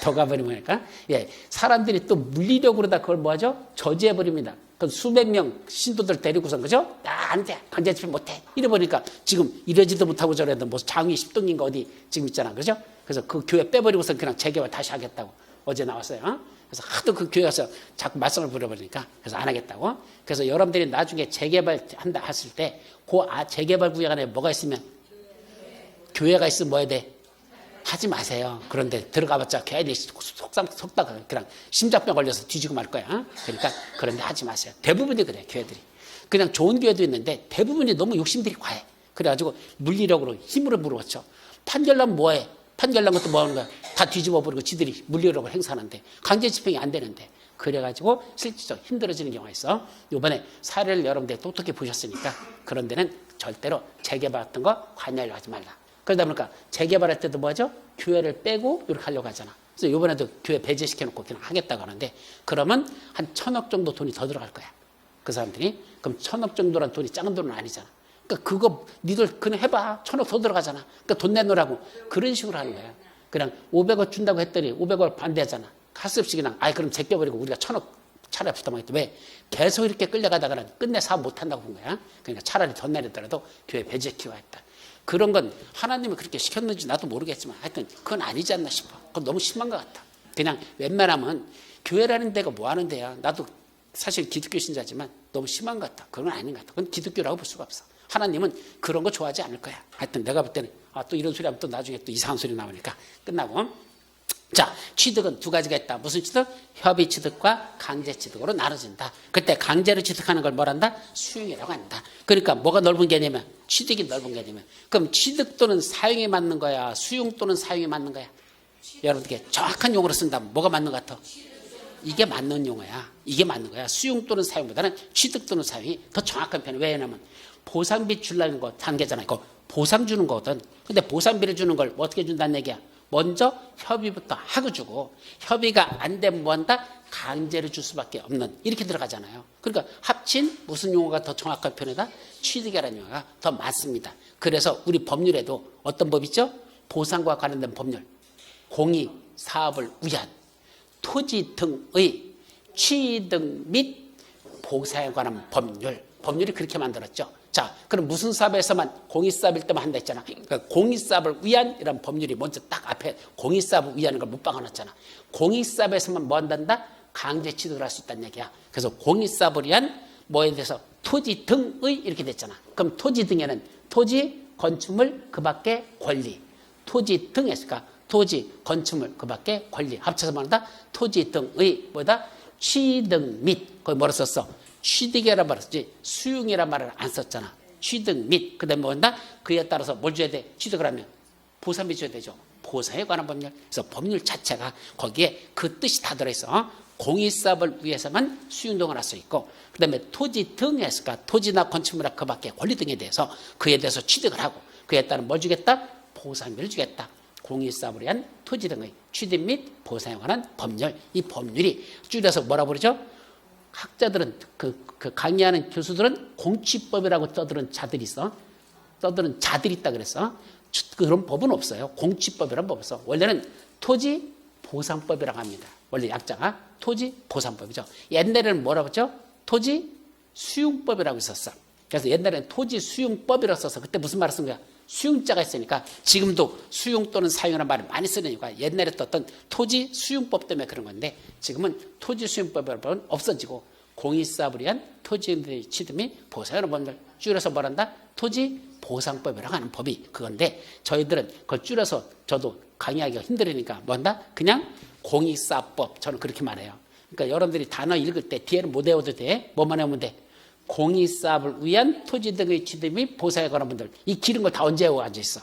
S1: 더 가버리니까. 예, 사람들이 또 물리력으로 다 그걸 뭐하죠? 저지해버립니다. 그럼 수백 명 신도들 데리고선, 그죠? 안 돼. 강제 집행 못해. 이래버리니까 지금 이러지도 못하고 저래도 뭐 장위 10동인가 어디 지금 있잖아. 그죠? 그래서 그 교회 빼버리고선 그냥 재개발 다시 하겠다고. 어제 나왔어요. 그래서 하도 그 교회 가서 자꾸 말썽을 부려버리니까 그래서 안 하겠다고. 그래서 여러분들이 나중에 재개발 한다 했을 때 그 재개발 구역 안에 뭐가 있으면 교회가 있으면 뭐 해야 돼? 하지 마세요. 그런데 들어가봤자 걔들이 속다가 그냥 심장병 걸려서 뒤지고 말 거야. 그러니까 그런데 하지 마세요. 대부분이 그래, 교회들이. 그냥 좋은 교회도 있는데 대부분이 너무 욕심들이 과해. 그래가지고 물리력으로 힘으로 물어왔죠. 판결 나면 뭐해? 판결 난 것도 뭐 하는 거야? 다 뒤집어 버리고 지들이 물리력을 행사하는데 강제 집행이 안 되는데 그래가지고 실질적으로 힘들어지는 경우가 있어. 이번에 사례를 여러분들이 똑똑히 보셨으니까 그런 데는 절대로 재개발 같은 거 관여를 하지 말라. 그러다 보니까 재개발할 때도 뭐죠? 교회를 빼고 이렇게 하려고 하잖아. 그래서 이번에도 교회 배제시켜놓고 그냥 하겠다고 하는데 그러면 한 1,000억 정도 돈이 더 들어갈 거야. 그 사람들이. 그럼 1,000억 정도란 돈이 작은 돈은 아니잖아. 그러니까 그거 니들 그냥 해봐. 1,000억 더 들어가잖아. 그러니까 돈 내놓으라고. 그런 식으로 하는 거야. 그냥 500억 준다고 했더니 500억 반대하잖아. 할 수 없이 그냥 그럼 제껴버리고 우리가 1,000억 차라리 부담하겠다. 왜? 계속 이렇게 끌려가다가는 끝내 사업 못한다고 본 거야. 그러니까 차라리 돈 내리더라도 교회 배제키워 했다. 그런 건 하나님이 그렇게 시켰는지 나도 모르겠지만 하여튼 그건 아니지 않나 싶어. 그건 너무 심한 것 같아. 그냥 웬만하면 교회라는 데가 뭐 하는 데야. 나도 사실 기독교 신자지만 너무 심한 것 같아. 그건 아닌 것 같아. 그건 기독교라고 볼 수가 없어. 하나님은 그런 거 좋아하지 않을 거야. 하여튼 내가 볼 때는 또 이런 소리 하면 또 나중에 또 이상한 소리 나오니까 끝나고. 자, 취득은 두 가지가 있다. 무슨 취득? 협의 취득과 강제 취득으로 나눠진다. 그때 강제로 취득하는 걸 뭐란다? 수용이라고 한다. 그러니까 뭐가 넓은 개념이야? 취득이 넓은 개념이야. 그럼 취득 또는 사용이 맞는 거야? 수용 또는 사용이 맞는 거야? 여러분들께 정확한 용어로 쓴다면 뭐가 맞는 것 같아? 이게 맞는 용어야. 이게 맞는 거야. 수용 또는 사용보다는 취득 또는 사용이 더 정확한 편이야. 왜냐하면 보상비 주려는 거 단계잖아. 이거 보상 주는 거거든. 근데 보상비를 주는 걸 어떻게 준다는 얘기야? 먼저 협의부터 하고 주고 협의가 안 되면 뭐 한다? 강제로 줄 수밖에 없는 이렇게 들어가잖아요. 그러니까 합친 무슨 용어가 더 정확한 편이다? 취득이라는 용어가 더 맞습니다. 그래서 우리 법률에도 어떤 법 있죠? 보상과 관련된 법률. 공익, 사업을 위한 토지 등의 취득 및 보상에 관한 법률. 법률이 그렇게 만들었죠. 자, 그럼 무슨 사업에서만 공익사업일 때만 한다 했잖아. 그러니까 공익사업을 위한 이런 법률이 먼저 딱 앞에 공익사업을 위한 걸 못 박아놨잖아. 공익사업에서만 뭐 한단다? 강제 취득을 할 수 있다는 얘기야. 그래서 공익사업을 위한 뭐에 대해서 토지 등의 이렇게 됐잖아. 그럼 토지 등에는 토지, 건축물, 그 밖의 권리. 토지 등에서가 토지, 건축물, 그 밖의 권리. 합쳐서 말한다? 토지 등의 뭐다? 취득 및, 거기 뭐라 썼어? 취득이라는 말을 쓰지 수용이라는 말을 안 썼잖아. 취득 및 그다음에 뭐한다? 그에 따라서 뭘 줘야 돼? 취득을 하면 보상비 줘야 되죠. 보상에 관한 법률. 그래서 법률 자체가 거기에 그 뜻이 다 들어있어. 공익사업을 위해서만 수용동을 할 수 있고 그다음에 토지 등에서가 토지나 건축물이나 그 밖에 권리 등에 대해서 그에 대해서 취득을 하고 그에 따른 뭘 주겠다? 보상비를 주겠다. 공익사업을 위한 토지 등의 취득 및 보상에 관한 법률. 이 법률이 줄여서 뭐라 부르죠? 학자들은 그 강의하는 교수들은 공취법이라고 떠드는 자들이 있어. 떠드는 자들이 있다 그랬어. 그런 법은 없어요. 공취법이라는 법 없어. 원래는 토지 보상법이라고 합니다. 원래 약자가 토지 보상법이죠. 옛날에는 뭐라고 했죠? 토지 수용법이라고 있었어. 그래서 옛날에는 토지 수용법이라고 써서 그때 무슨 말을 쓴 거야? 수용자가 있으니까 지금도 수용 또는 사용이라는 말을 많이 쓰는 이유가 옛날에 떴던 토지 수용법 때문에 그런 건데 지금은 토지 수용법은 없어지고 공익사업을 위한 토지의 취득 및 보상하는 법률 줄여서 뭐란다? 토지 보상법이라고 하는 법이 그건데 저희들은 그걸 줄여서 저도 강의하기가 힘들으니까 뭐한다? 그냥 공익사업법 저는 그렇게 말해요. 그러니까 여러분들이 단어 읽을 때 뒤에는 못 외워도 돼. 뭐만 외우면 돼? 공익사업을 위한 토지 등의 취득 및 보상에 관한 분들 이 길은 걸 다 언제 외워 앉아있어.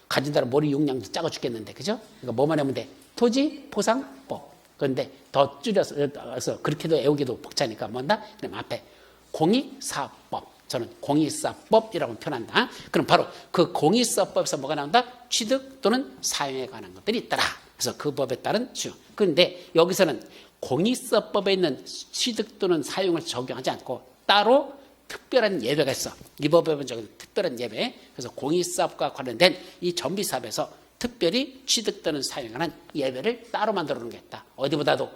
S1: 가진 대로 머리 용량도 작아 죽겠는데 그죠? 그러니까 뭐만 외우면 돼? 토지 보상법. 그런데 더 줄여서 그렇게도 외우기도 벅차니까 뭐한다? 그럼 앞에 공익사업법 저는 공익사업법이라고 표현한다. 그럼 바로 그 공익사업법에서 뭐가 나온다? 취득 또는 사용에 관한 것들이 있더라. 그래서 그 법에 따른 수용. 그런데 여기서는 공익사업법에 있는 취득 또는 사용을 적용하지 않고 따로 특별한 예외가 있어. 이 법에 보면 특별한 예외. 그래서 공익사업과 관련된 이 정비사업에서 특별히 취득 또는 사용하는 예외를 따로 만들어 놓은 게 있다. 어디보다도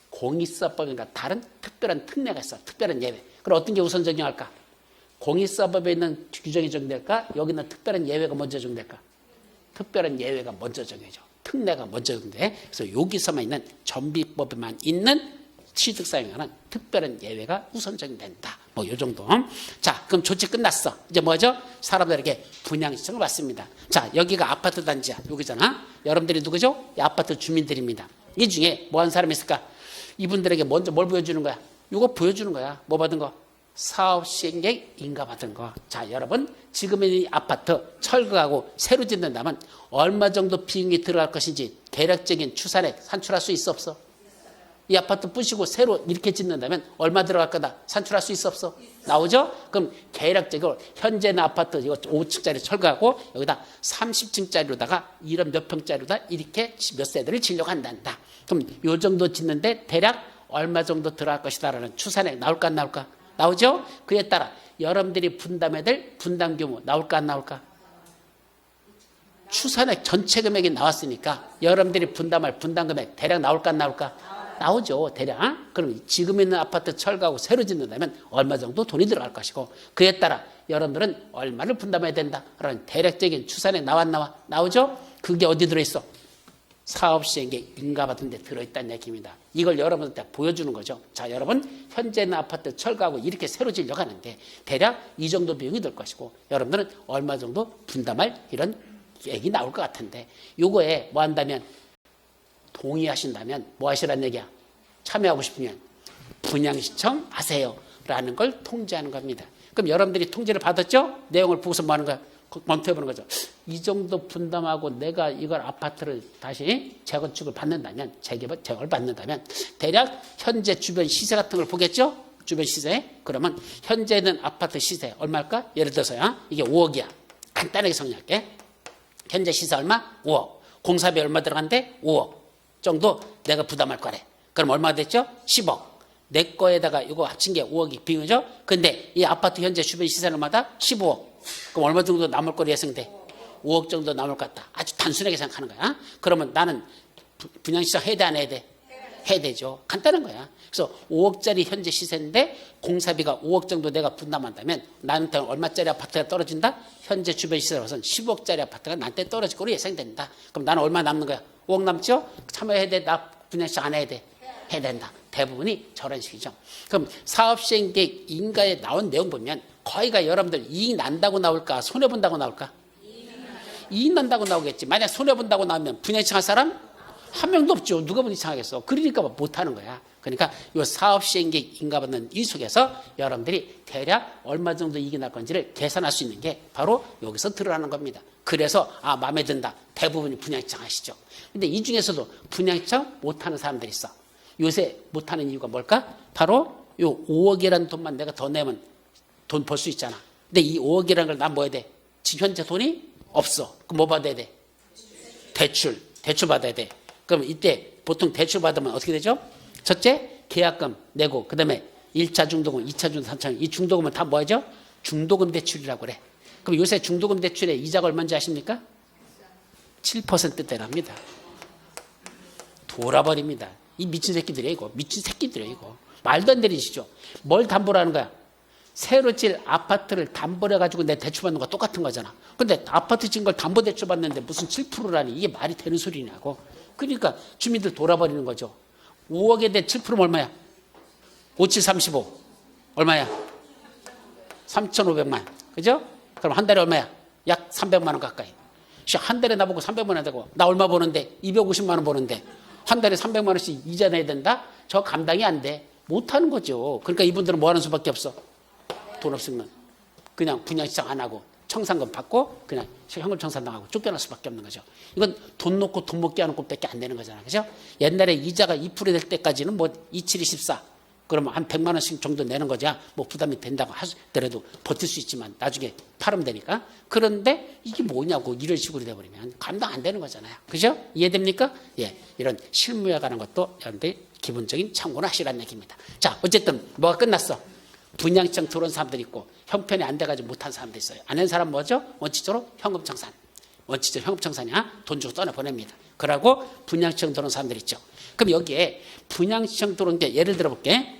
S1: 공익사업법인가 다른 특별한 특례가 있어. 특별한 예외. 그럼 어떤 게 우선 적용할까? 공익사업법에 있는 규정이 적용될까? 여기 있는 특별한 예외가 먼저 적용될까? 특별한 예외가 먼저 적용되죠. 특례가 먼저 적용돼. 그래서 여기서만 있는 정비법에만 있는 취득 사용하는 특별한 예외가 우선 적용된다. 뭐 요 정도. 자, 그럼 조치 끝났어. 이제 뭐죠? 사람들에게 분양 신청을 받습니다. 자, 여기가 아파트 단지야. 여기잖아. 여러분들이 누구죠? 이 아파트 주민들입니다. 이 중에 뭐 한 사람이 있을까? 이분들에게 먼저 뭘 보여주는 거야? 이거 보여주는 거야. 뭐 받은 거? 사업 시행계획 인가 받은 거. 자, 여러분 지금 이 아파트 철거하고 새로 짓는다면 얼마 정도 비용이 들어갈 것인지 대략적인 추산액 산출할 수 있어 없어? 이 아파트 부시고 새로 이렇게 짓는다면 얼마 들어갈 거다 산출할 수 있어 없어? 나오죠? 그럼 대략적으로 현재는 아파트 이거 5층짜리 철거하고 여기다 30층짜리로다가 이런 몇 평짜리로다 이렇게 몇 세대를 지려고 한단다. 그럼 요 정도 짓는데 대략 얼마 정도 들어갈 것이다라는 추산액 나올까 안 나올까? 나오죠? 그에 따라 여러분들이 분담해야 될 분담 규모 나올까 안 나올까? 추산액 전체 금액이 나왔으니까 여러분들이 분담할 분담 금액 대략 나올까 안 나올까? 나오죠. 대략. 그럼 지금 있는 아파트 철거하고 새로 짓는다면 얼마 정도 돈이 들어갈 것이고 그에 따라 여러분들은 얼마를 분담해야 된다. 라는 대략적인 추산액 나와? 나오죠? 그게 어디 들어있어? 사업시행계획 인가받은 데 들어있다는 얘기입니다. 이걸 여러분한테 보여주는 거죠. 자, 여러분 현재는 아파트 철거하고 이렇게 새로 지으려고 하는데 대략 이 정도 비용이 들 것이고 여러분들은 얼마 정도 분담할 이런 계획이 나올 것 같은데 요거에 뭐 한다면 동의하신다면 뭐 하시라는 얘기야? 참여하고 싶으면 분양 신청하세요 라는 걸 통지하는 겁니다. 그럼 여러분들이 통지를 받았죠? 내용을 보고서 뭐 하는 거야? 검토해보는 거죠. 이 정도 분담하고 내가 이걸 아파트를 다시 재건축을 받는다면 재개발 받는다면 대략 현재 주변 시세 같은 걸 보겠죠? 주변 시세. 그러면 현재 있는 아파트 시세 얼마일까? 예를 들어서야 이게 5억이야. 간단하게 정리할게. 현재 시세 얼마? 5억. 공사비 얼마 들어간대? 5억 정도 내가 부담할 거래. 그럼 얼마 됐죠? 10억. 내 거에다가 이거 합친 게 5억이 비용이죠? 근데 이 아파트 현재 주변 시세는 얼마다? 15억. 그럼 얼마 정도 남을 거리 예상돼? 5억 정도 남을 것 같다. 아주 단순하게 생각하는 거야. 그러면 나는 분양시장 해야 돼, 안 해야 돼? 해야 되죠. 간단한 거야. 그래서 5억짜리 현재 시세인데 공사비가 5억 정도 내가 분담한다면 나한테 얼마짜리 아파트가 떨어진다? 현재 주변 시세로서는 15억짜리 아파트가 나한테 떨어질 거로 예상된다. 그럼 나는 얼마 남는 거야? 5억 남죠? 참여해야 돼? 나 분양시장 안 해야 돼? 해야 된다. 대부분이 저런 식이죠. 그럼 사업시행계획 인가에 나온 내용 보면 거의가 여러분들 이익 난다고 나올까? 손해본다고 나올까? 이익 난다고 나오겠지. 만약 손해본다고 나오면 분양시장 할 사람? 한 명도 없죠. 누가 보면 이상하겠어. 그러니까 못하는 거야. 그러니까 이 사업시행계획 인가받는 이 속에서 여러분들이 대략 얼마 정도 이익이 날 건지를 계산할 수 있는 게 바로 여기서 드러나는 겁니다. 그래서 마음에 든다. 대부분이 분양시청 하시죠. 근데 이 중에서도 분양시청 못하는 사람들이 있어. 요새 못하는 이유가 뭘까? 바로 요 5억이라는 돈만 내가 더 내면 돈 벌 수 있잖아. 근데 이 5억이라는 걸 난 뭐 해야 돼? 지금 현재 돈이 없어. 그럼 뭐 받아야 돼? 대출 받아야 돼. 그럼 이때 보통 대출 받으면 어떻게 되죠? 첫째, 계약금 내고 그다음에 1차 중도금, 2차 중도금, 3차 이 중도금은 다 뭐죠? 중도금 대출이라고 그래. 그럼 요새 중도금 대출의 이자가 얼마인지 아십니까? 7%대랍니다. 돌아버립니다. 이 미친 새끼들이에요, 이거. 미친 새끼들이에요, 이거. 말도 안 되는 짓이죠. 뭘 담보로 하는 거야? 새로 질 아파트를 담보로 해가지고 내 대출받는 거 똑같은 거잖아. 근데 아파트 진 걸 담보 대출 받는데 무슨 7%라니 이게 말이 되는 소리냐고. 그러니까 주민들 돌아버리는 거죠. 5억에 대해 7%면 얼마야? 57, 35. 얼마야? 3,500만. 그죠? 그럼 한 달에 얼마야? 약 300만 원 가까이. 한 달에 나보고 300만 원 되고 나 얼마 버는데 250만 원 버는데 한 달에 300만 원씩 이자 내야 된다? 저 감당이 안 돼. 못하는 거죠. 그러니까 이분들은 뭐 하는 수밖에 없어? 돈 없으면 그냥 분양시장 안 하고 청산금 받고 그냥 현금 청산당하고 쫓겨날 수밖에 없는 거죠. 이건 돈 놓고 돈 먹게 하는 꼴밖에 안 되는 거잖아요. 그죠? 옛날에 이자가 2% 될 때까지는 뭐 27이 14 그러면 한 100만 원씩 정도 내는 거자 뭐 부담이 된다고 하더라도 버틸 수 있지만 나중에 팔으면 되니까. 그런데 이게 뭐냐고 이런 식으로 돼버리면 감당 안 되는 거잖아요. 그죠? 이해됩니까? 예, 이런 실무에 관한 것도 여러분들이 기본적인 참고는 하시라는 얘기입니다. 자, 어쨌든 뭐가 끝났어? 분양시장 들어온 사람들이 있고 형편이 안 돼가지고 못한 사람도 있어요. 안 한 사람 뭐죠? 원칙적으로 현금청산. 원칙적으로 현금청산이야 돈 주고 떠나보냅니다. 그러고 분양시장 들어온 사람들이 있죠. 그럼 여기에 분양시장 들어온 게 예를 들어볼게.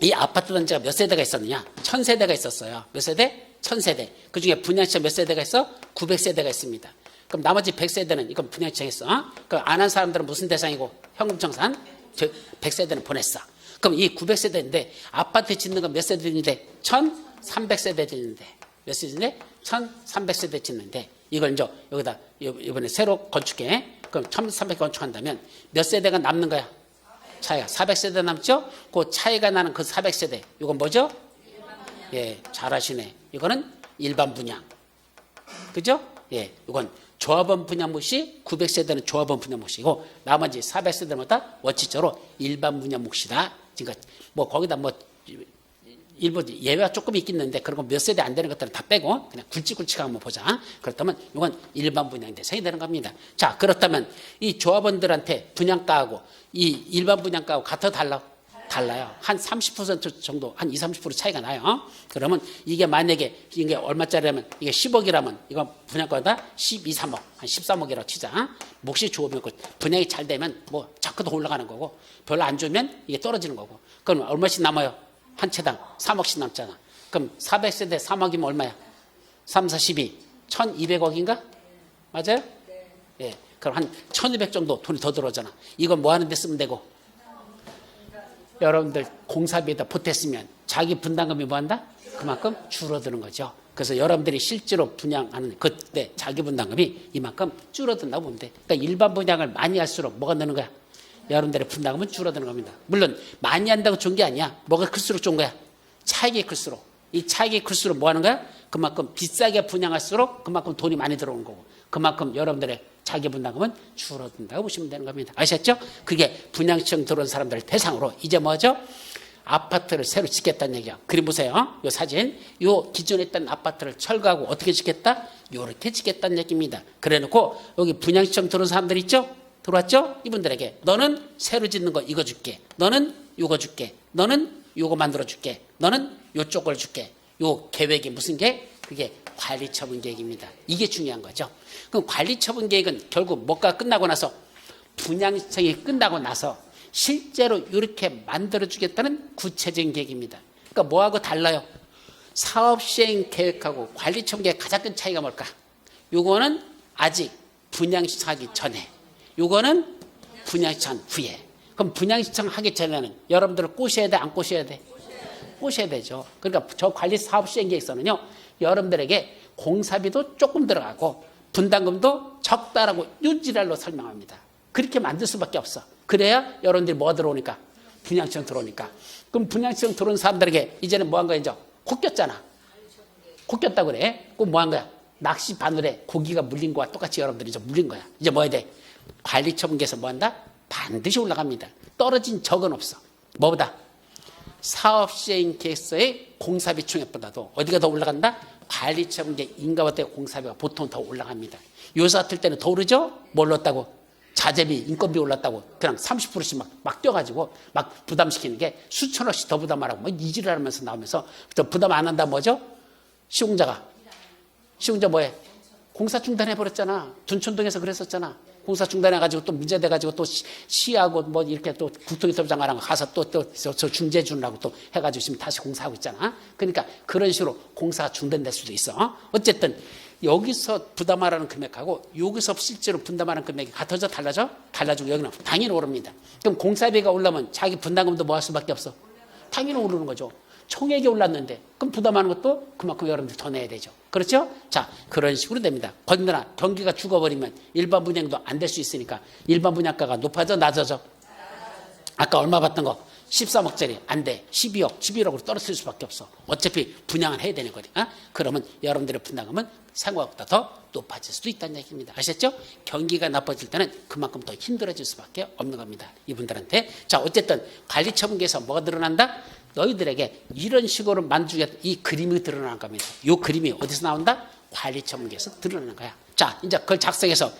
S1: 이 아파트 단지가 몇 세대가 있었느냐? 1000세대가 있었어요. 몇 세대? 1000세대. 그중에 분양시장 몇 세대가 있어? 900세대가 있습니다. 그럼 나머지 100세대는 이건 분양시장 했어. 그럼 안 한 사람들은 무슨 대상이고? 현금청산? 100세대는 보냈어. 그럼 이 900세대인데 아파트 짓는 건 몇 세대 짓는데? 1300세대 짓는데. 몇 세대인데? 1300세대 짓는데 이걸 이제 여기다 이번에 새로 건축해. 그럼 1300 건축한다면 몇 세대가 남는 거야? 차이가 400세대 남죠? 그 차이가 나는 그 400세대 이건 뭐죠? 예, 잘하시네. 이거는 일반 분양. 그죠? 예, 이건 조합원 분양 몫이 900세대는 조합원 분양 몫이고 나머지 400세대는 다 원칙적으로 일반 분양 몫이다. 그러니까 뭐 거기다 뭐 일부 예외가 조금 있겠는데 그런 거 몇 세대 안 되는 것들은 다 빼고 그냥 굵직굵직하게 한번 보자. 그렇다면 이건 일반 분양 대상이 되는 겁니다. 자, 그렇다면 이 조합원들한테 분양가하고 이 일반 분양가하고 같아 달라요. 한 30% 정도, 한 20, 30% 차이가 나요. 그러면 이게 만약에 이게 얼마짜리라면 이게 10억이라면 이건 분양가보다 12, 3억, 한 13억이라고 치자. 몫이 좋으면 분양이 잘 되면 뭐 자꾸 더 올라가는 거고 별로 안 좋으면 이게 떨어지는 거고. 그럼 얼마씩 남아요? 한 채당 3억씩 남잖아. 그럼 400세대 3억이면 얼마야? 3, 4, 12, 1200억인가? 맞아요? 예. 그럼 한 1200 정도 돈이 더 들어오잖아. 이건 뭐 하는 데 쓰면 되고? 여러분들 공사비에다 보탰으면 자기 분담금이 뭐 한다? 그만큼 줄어드는 거죠. 그래서 여러분들이 실제로 분양하는 그때 자기 분담금이 이만큼 줄어든다고 보면 돼. 그러니까 일반 분양을 많이 할수록 뭐가 느는 거야? 여러분들의 분담금은 줄어드는 겁니다. 물론 많이 한다고 좋은 게 아니야. 뭐가 클수록 좋은 거야? 차익이 클수록. 이 차익이 클수록 뭐 하는 거야? 그만큼 비싸게 분양할수록 그만큼 돈이 많이 들어오는 거고 그만큼 여러분들의 자기 분담금은 줄어든다고 보시면 되는 겁니다. 아셨죠? 그게 분양시청 들어온 사람들을 대상으로 이제 뭐죠? 아파트를 새로 짓겠다는 얘기야. 그림 보세요. 이 사진. 이 기존에 있던 아파트를 철거하고 어떻게 짓겠다? 이렇게 짓겠다는 얘기입니다. 그래 놓고 여기 분양시청 들어온 사람들 있죠? 들어왔죠? 이분들에게 너는 새로 짓는 거 이거 줄게. 너는 이거 줄게. 너는 이거 만들어 줄게. 너는 이쪽을 줄게. 요 계획이 무슨 계획? 그게 관리처분 계획입니다. 이게 중요한 거죠. 그럼 관리처분 계획은 결국 뭐가 끝나고 나서 분양시청이 끝나고 나서 실제로 이렇게 만들어주겠다는 구체적인 계획입니다. 그러니까 뭐하고 달라요? 사업시행 계획하고 관리처분 계획 가장 큰 차이가 뭘까? 요거는 아직 분양시청하기 전에, 요거는 분양시청 후에. 그럼 분양시청 하기 전에는 여러분들을 꼬셔야 돼, 안 꼬셔야 돼? 꼬셔야 되죠. 그러니까 저 관리 사업 시행 계획서는요, 여러분들에게 공사비도 조금 들어가고 분담금도 적다라고 유지랄로 설명합니다. 그렇게 만들 수밖에 없어. 그래야 여러분들이 뭐 들어오니까? 분양청 들어오니까. 그럼 분양청 들어온 사람들에게 이제는 뭐 한 거야? 이제 코 꼈잖아. 코 꼈다고 그래. 그럼 뭐 한 거야? 낚시 바늘에 고기가 물린 거와 똑같이 여러분들이 이제 물린 거야. 이제 뭐 해야 돼? 관리처분계에서 뭐 한다? 반드시 올라갑니다. 떨어진 적은 없어. 뭐보다? 사업시행 계획서의 공사비 총액보다도 어디가 더 올라간다? 관리처분계 인가부터 공사비가 보통 더 올라갑니다. 요새 같을 때는 더 오르죠? 뭘 넣었다고? 자재비, 인건비 올랐다고 그냥 30%씩 막 뛰어가지고 막 부담시키는 게 수천억씩 더 부담하라고 뭐 이질을 하면서 나오면서 부담 안 한다 뭐죠? 시공자 뭐해? 공사 중단해버렸잖아. 둔촌동에서 그랬었잖아. 공사 중단해가지고 또 문제 돼가지고 또 시하고 뭐 이렇게 또 국토기술장관랑 가서 또 중재 주느라고 또 해가지고 지금 다시 공사하고 있잖아. 그러니까 그런 식으로 공사가 중단될 수도 있어. 어쨌든 여기서 부담하라는 금액하고 여기서 실제로 분담하는 금액이 같아져 달라져? 달라지고 여기는 당연히 오릅니다. 그럼 공사비가 올라면 자기 분담금도 뭐 할 수밖에 없어? 당연히 오르는 거죠. 총액이 올랐는데 그럼 부담하는 것도 그만큼 여러분들 더 내야 되죠. 그렇죠? 자, 그런 식으로 됩니다. 건너나 경기가 죽어버리면 일반 분양도 안 될 수 있으니까 일반 분양가가 높아져 낮아져? 아까 얼마 받던 거 13억짜리 안 돼. 12억, 11억으로 떨어뜨릴 수밖에 없어. 어차피 분양을 해야 되는 거니까. 그러면 여러분들의 분담금은 생각보다 더 높아질 수도 있다는 얘기입니다. 아셨죠? 경기가 나빠질 때는 그만큼 더 힘들어질 수밖에 없는 겁니다. 이분들한테. 자, 어쨌든 관리처분계에서 뭐가 드러난다? 너희들에게 이런 식으로 만들겠다. 이 그림이 드러나는 겁니다. 이 그림이 어디서 나온다? 관리처분계에서 드러나는 거야. 자, 이제 그걸 작성해서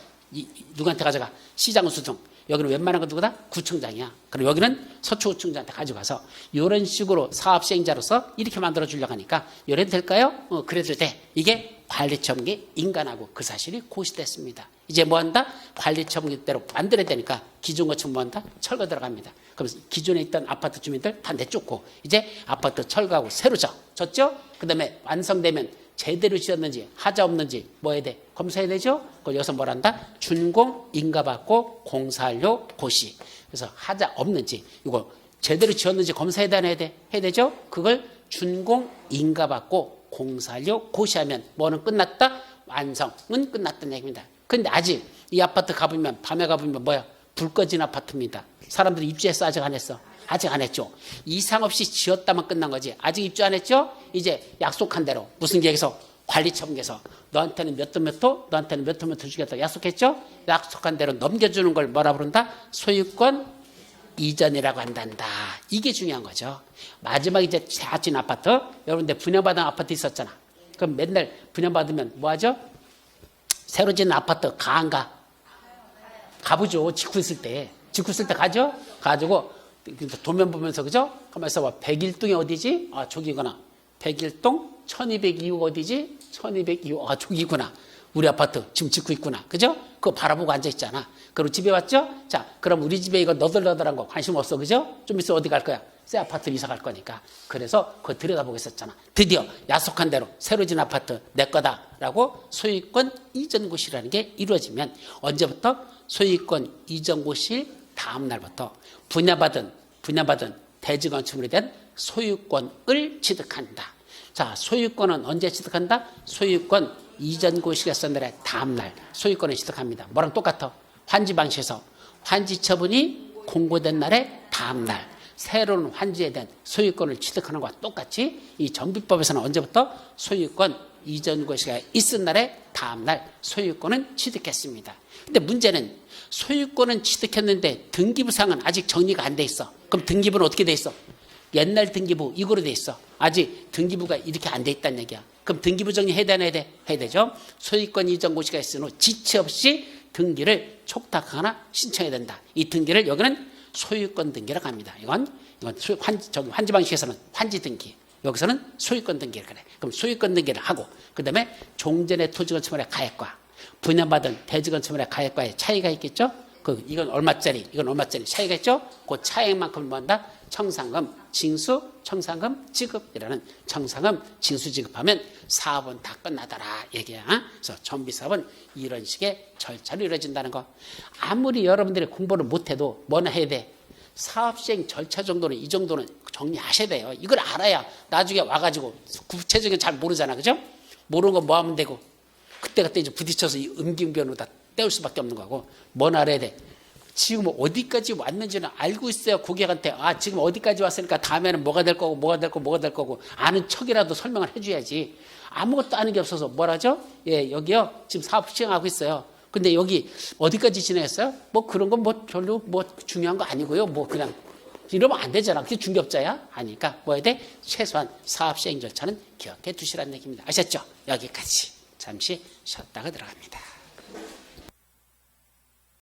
S1: 누구한테 가져가? 시장수등. 여기는 웬만한 건 누구다? 구청장이야. 그럼 여기는 서초구청장한테 가져가서 이런 식으로 사업시행자로서 이렇게 만들어 주려고 하니까 이래도 될까요? 그래도 돼. 이게 관리처분계 인간하고 그 사실이 고시됐습니다. 이제 뭐 한다? 관리처분계대로 만들어야 되니까 기존 건축 뭐 한다? 철거 들어갑니다. 그럼 기존에 있던 아파트 주민들 다 내쫓고 이제 아파트 철거하고 새로 졌죠? 그 다음에 완성되면 제대로 지었는지 하자 없는지 뭐 해야 돼? 검사해야 되죠? 그걸 여기서 뭘 한다? 준공 인가받고 공사료 고시. 그래서 하자 없는지 이거 제대로 지었는지 검사해야 돼? 해야 돼? 해야 되죠? 그걸 준공 인가받고 공사료 고시하면 뭐는 끝났다? 완성은 끝났다는 얘기입니다. 근데 아직 이 아파트 가보면 밤에 가보면 뭐야? 불 꺼진 아파트입니다. 사람들이 입주했어? 아직 안 했어? 아직 안 했죠. 이상 없이 지었다만 끝난 거지. 아직 입주 안 했죠? 이제 약속한 대로 무슨 계획에서 관리처분계에서 너한테는 몇 호, 너한테는 몇 호 주겠다 약속했죠? 약속한 대로 넘겨주는 걸 뭐라 부른다? 소유권 이전이라고 한단다. 이게 중요한 거죠. 마지막 이제 새아진 아파트, 여러분들 분양받은 아파트 있었잖아. 그럼 맨날 분양받으면 뭐 하죠? 새로 짓는 아파트 가 안 가? 가보죠. 짓고 있을 때 가죠? 가지고 도면 보면서 그죠? 가만히 있어봐. 101동이 어디지? 아 저기구나. 101동 1202호 어디지? 1202호 아 저기구나. 우리 아파트 지금 짓고 있구나. 그죠? 그거 바라보고 앉아있잖아. 그리고 집에 왔죠? 자 그럼 우리 집에 이거 너덜너덜한 거 관심 없어. 그죠? 좀 있으면 어디 갈 거야? 새 아파트로 이사 갈 거니까. 그래서 그거 들여다보겠었잖아. 드디어 약속한 대로 새로 진 아파트 내 거다라고 소유권 이전 고시라는 게 이루어지면 언제부터? 소유권 이전 고시 다음 날부터 분양받은 대지건축물에 대한 소유권을 취득한다. 자, 소유권은 언제 취득한다? 소유권 이전 고시가 있었던 날의 다음 날 소유권을 취득합니다. 뭐랑 똑같아? 환지 방식에서 환지 처분이 공고된 날의 다음 날 새로운 환지에 대한 소유권을 취득하는 것과 똑같이 이 정비법에서는 언제부터? 소유권 이전 고시가 있은 날의 다음 날 소유권은 취득했습니다. 근데 문제는 소유권은 취득했는데 등기부상은 아직 정리가 안 돼 있어. 그럼 등기부는 어떻게 돼 있어? 옛날 등기부 이거로 돼 있어. 아직 등기부가 이렇게 안 돼 있다는 얘기야. 그럼 등기부 정리 해야 되나? 해야 되죠. 소유권 이전 고시가 있은 후 지체 없이 등기를 촉탁하거나 신청해야 된다. 이 등기를 여기는 소유권 등기라고 합니다. 이건 환지 방식에서는 환지 등기. 여기서는 소유권 등기를 그래. 그럼 소유권 등기를 하고 그다음에 종전의 토지건축물의 가액과 분양받은 대지건축물의 가액과의 차이가 있겠죠? 이건 얼마짜리, 이건 얼마짜리 차이가 있죠? 그 차액만큼 뭐 한다? 청산금, 징수, 청산금 지급이라는 청산금, 징수 지급하면 사업은 다 끝나더라 얘기야. 그래서 정비사업은 이런 식의 절차로 이루어진다는 거. 아무리 여러분들이 공부를 못해도 뭐나 해야 돼? 사업시행 절차 정도는 이 정도는 정리하셔야 돼요. 이걸 알아야 나중에 와가지고 구체적인 잘 모르잖아. 그죠? 모르는 거 뭐 하면 되고 그때 이제 부딪혀서 이 음기응변으로 다 때울 수밖에 없는 거고. 뭐나 알아야 돼? 지금 어디까지 왔는지는 알고 있어야 고객한테 지금 어디까지 왔으니까 다음에는 뭐가 될 거고 뭐가 될 거고 뭐가 될 거고 아는 척이라도 설명을 해줘야지. 아무것도 아는 게 없어서 뭐라죠? 예, 여기요 지금 사업 시행하고 있어요. 근데 여기 어디까지 진행했어요? 뭐 그런 건 뭐 별로 뭐 중요한 거 아니고요. 뭐 그냥 이러면 안 되잖아. 그게 중개업자야? 아니까 뭐 해야 돼? 최소한 사업 시행 절차는 기억해 두시라는 얘기입니다. 아셨죠? 여기까지 잠시 쉬었다가 들어갑니다.